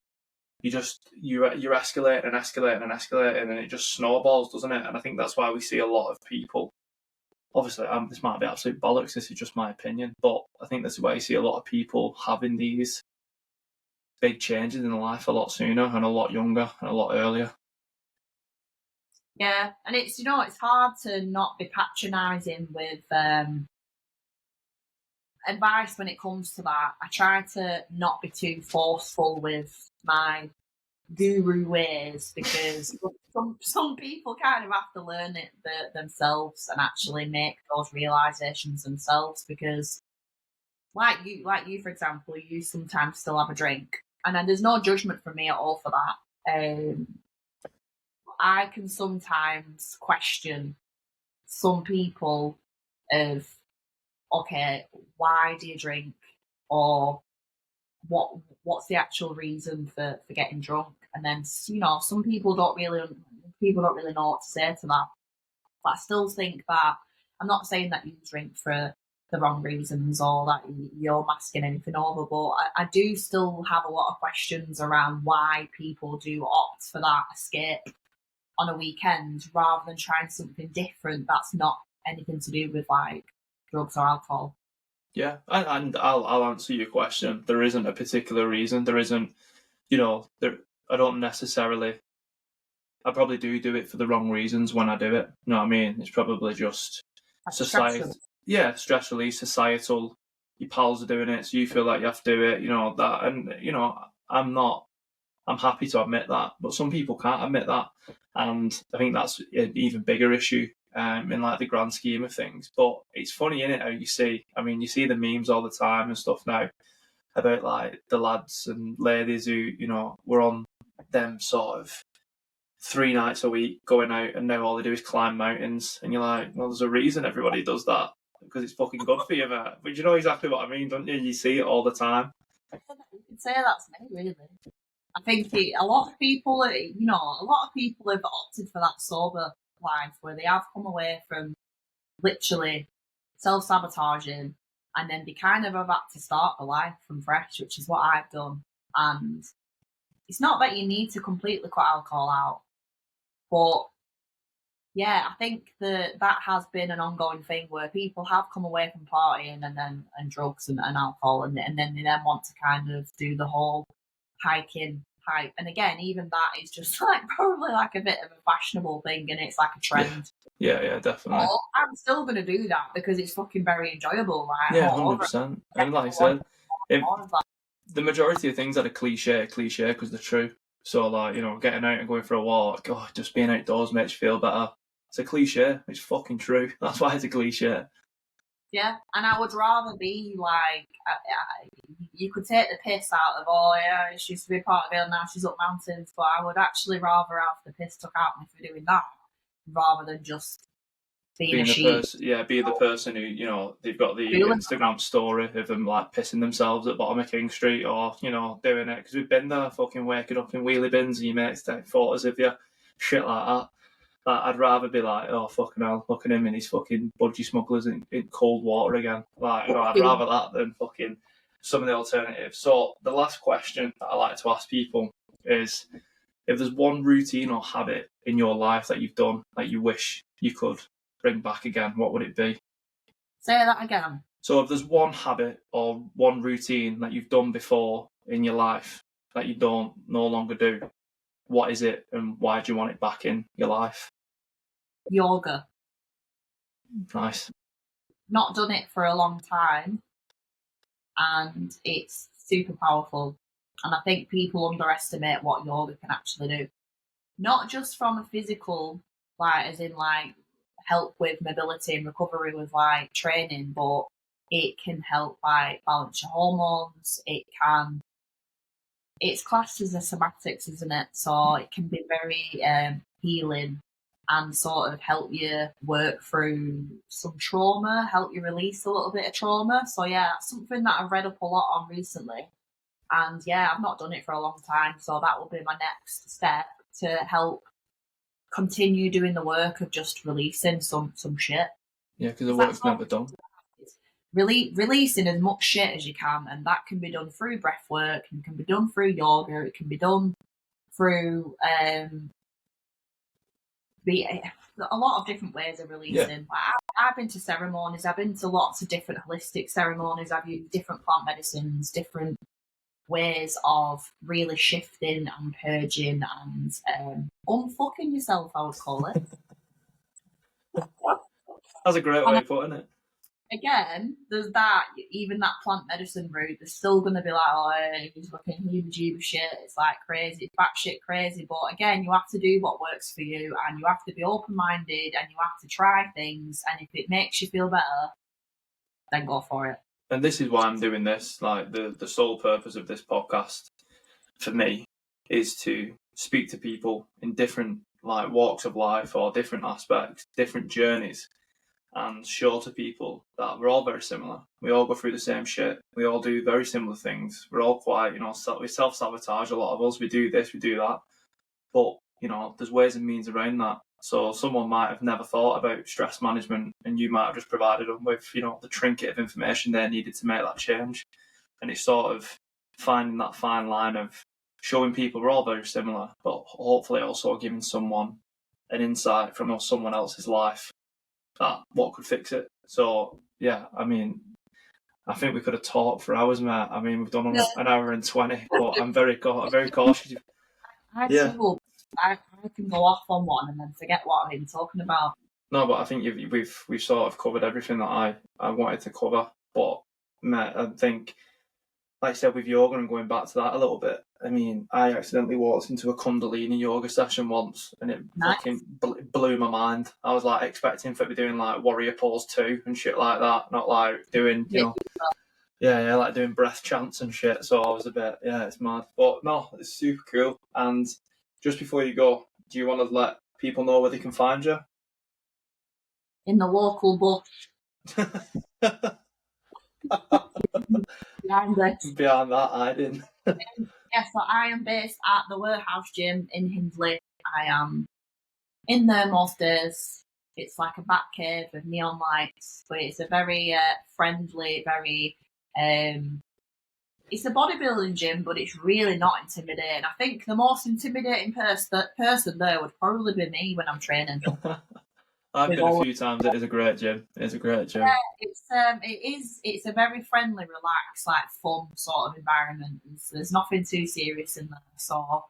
you're escalating and escalating and escalating, and it just snowballs, doesn't it? And I think that's why we see a lot of people. Obviously, this might be absolute bollocks. This is just my opinion, but I think that's why you see a lot of people having these big changes in life a lot sooner and a lot younger and a lot earlier. Yeah, and it's, you know, it's hard to not be patronising with advice when it comes to that. I try to not be too forceful with my guru ways, because some people kind of have to learn it themselves and actually make those realizations themselves. Because like you for example, you sometimes still have a drink, and then there's no judgment from me at all for that. I can sometimes question some people of, okay, why do you drink, or what's the actual reason for getting drunk? And then, you know, some people don't really know what to say to that. But I still think that, I'm not saying that you drink for the wrong reasons or that you're masking anything over, but I do still have a lot of questions around why people do opt for that escape on a weekend rather than trying something different that's not anything to do with like drugs or alcohol. Yeah, and I'll answer your question. There isn't a particular reason. There isn't, you know, I don't necessarily. I probably do it for the wrong reasons when I do it. You know what I mean? It's probably just society. Yeah, stress release, societal. Your pals are doing it, so you feel like you have to do it. You know that, and you know I'm happy to admit that, but some people can't admit that, and I think that's an even bigger issue in like the grand scheme of things. But it's funny, isn't it, how you see the memes all the time and stuff now about like the lads and ladies who, you know, were on them sort of 3 nights a week going out, and now all they do is climb mountains, and you're like, well, there's a reason everybody does that, because it's fucking good for you, mate. But you know exactly what I mean, don't you? You see it all the time. You can say that's me, really. I think a lot of people have opted for that sober life, where they have come away from literally self-sabotaging, and then they kind of have had to start the life from fresh, which is what I've done. And it's not that you need to completely cut alcohol out, but yeah, I think that has been an ongoing thing where people have come away from partying and drugs and alcohol, and then they then want to kind of do the whole hiking type. And again, even that is just like probably like a bit of a fashionable thing, and it's like a trend. Yeah, definitely. But I'm still going to do that because it's fucking very enjoyable. Like, Yeah, 100%. And like I said, the majority of things that are cliche because they're true. So, like, you know, getting out and going for a walk, just being outdoors makes you feel better. It's a cliche. It's fucking true. That's why it's a cliche. Yeah, and I would rather be like, you could take the piss out of, she used to be part of it, now she's up mountains, but I would actually rather have the piss took out of me for doing that, rather than just being a sheep. Be the person who, you know, they've got the Instagram story of them like pissing themselves at bottom of King Street, or, you know, doing it because we've been there, fucking waking up in wheelie bins and your mates take photos of you, shit like that. I'd rather be like, oh fucking hell, look at him and his fucking budgie smugglers in cold water again. Like, you know, I'd rather that than fucking some of the alternatives. So the last question that I like to ask people is, if there's one routine or habit in your life that you've done that you wish you could bring back again, what would it be? Say that again. So if there's one habit or one routine that you've done before in your life that you don't no longer do, what is it and why do you want it back in your life? Yoga. Nice. Not done it for a long time, and it's super powerful. And I think people underestimate what yoga can actually do. Not just from a physical, like, as in, like, help with mobility and recovery with, like, training, but it can help, like, balance your hormones. It's classed as a somatics, isn't it? So it can be very healing and sort of help you work through some trauma, help you release a little bit of trauma. So yeah, that's something that I've read up a lot on recently. And yeah, I've not done it for a long time. So that will be my next step to help continue doing the work of just releasing some shit. Yeah, because the work's never done. Releasing as much shit as you can, and that can be done through breath work, and can be done through yoga, it can be done through a lot of different ways of releasing. Yeah. I've been to ceremonies, I've been to lots of different holistic ceremonies, I've used different plant medicines, different ways of really shifting and purging and unfucking yourself, I would call it. That's a great way of putting it. Again, there's that, even that plant medicine route, there's still going to be like, he's fucking heebie-jeebie shit, it's like crazy, it's batshit crazy, but again, you have to do what works for you, and you have to be open-minded, and you have to try things, and if it makes you feel better, then go for it. And this is why I'm doing this, like, the sole purpose of this podcast, for me, is to speak to people in different, like, walks of life, or different aspects, different journeys, and show to people that we're all very similar. We all go through the same shit. We all do very similar things. We're all quite, you know, we self-sabotage, a lot of us. We do this, we do that. But, you know, there's ways and means around that. So someone might have never thought about stress management, and you might have just provided them with, you know, the trinket of information they needed to make that change. And it's sort of finding that fine line of showing people we're all very similar, but hopefully also giving someone an insight from someone else's life that what could fix it. So yeah, I mean, I think we could have talked for hours, Matt. I mean, we've done an hour and 20, but I'm very cautious. I can go off on one and then forget what I've been talking about. No, but I think we've sort of covered everything that I wanted to cover. But Matt, I think, like I said, with yoga and going back to that a little bit, I mean, I accidentally walked into a Kundalini yoga session once, and it fucking blew my mind. I was like expecting for it to be doing like warrior pose 2 and shit like that, not like doing, you know, yeah, like doing breath chants and shit. So I was a bit, it's mad. But no, it's super cool. And just before you go, do you want to let people know where they can find you? In the local bush. Behind that hiding. Yes, so I am based at the Warehouse Gym in Hindley. I am in there most days. It's like a bat cave with neon lights, but it's a very friendly, very it's a bodybuilding gym, but it's really not intimidating. I think the most intimidating person there would probably be me when I'm training. I've We've been a all- few times. It is a great gym. It is a great gym. Yeah, it's a very friendly, relaxed, like fun sort of environment. There's nothing too serious in there, so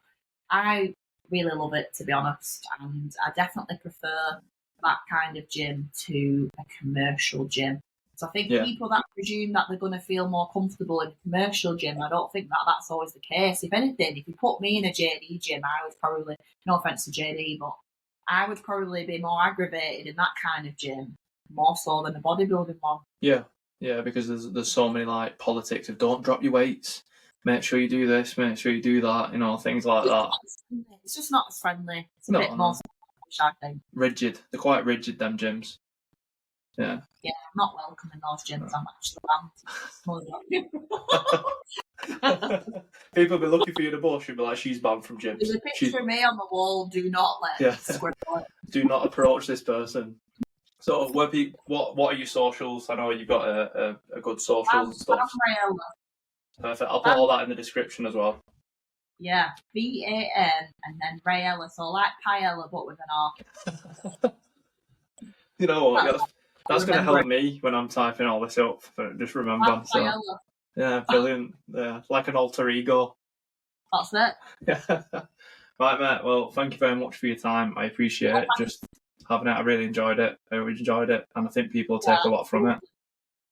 I really love it, to be honest. And I definitely prefer that kind of gym to a commercial gym. So I think Yeah. people that presume that they're going to feel more comfortable in a commercial gym, I don't think that that's always the case. If anything, if you put me in a JD gym, I would probably, no offense to JD, but I would probably be more aggravated in that kind of gym, more so than a bodybuilding one. Yeah, because there's so many like politics of don't drop your weights, make sure you do this, make sure you do that, things like that. It's just not as friendly. It's a No, bit no. more selfish, I think. Rigid. They're quite rigid, them gyms. Yeah. Yeah, I'm not welcome in those gyms. I'm actually banned. People be looking for you in the bush and be like, she's banned from gyms. There's a picture of me on the wall. Do not let scribble it. Do not approach this person. So, what are your socials? I know you've got a good socials and stuff. Raella. Perfect. I'll put all that in the description as well. Yeah, BAN and then Raella. So like paella, but with an R. You know what? That's going to help me when I'm typing all this up. Just remember. So, yeah, brilliant. Yeah, like an alter ego. That's it. Yeah. Right, mate. Well, thank you very much for your time. I appreciate it. Just having it. I really enjoyed it. And I think people will take a lot from it.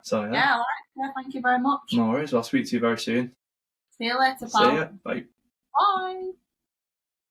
So, yeah. Yeah, thank you very much. No worries. I'll speak to you very soon. See you later, pal. See ya. Bye. Bye.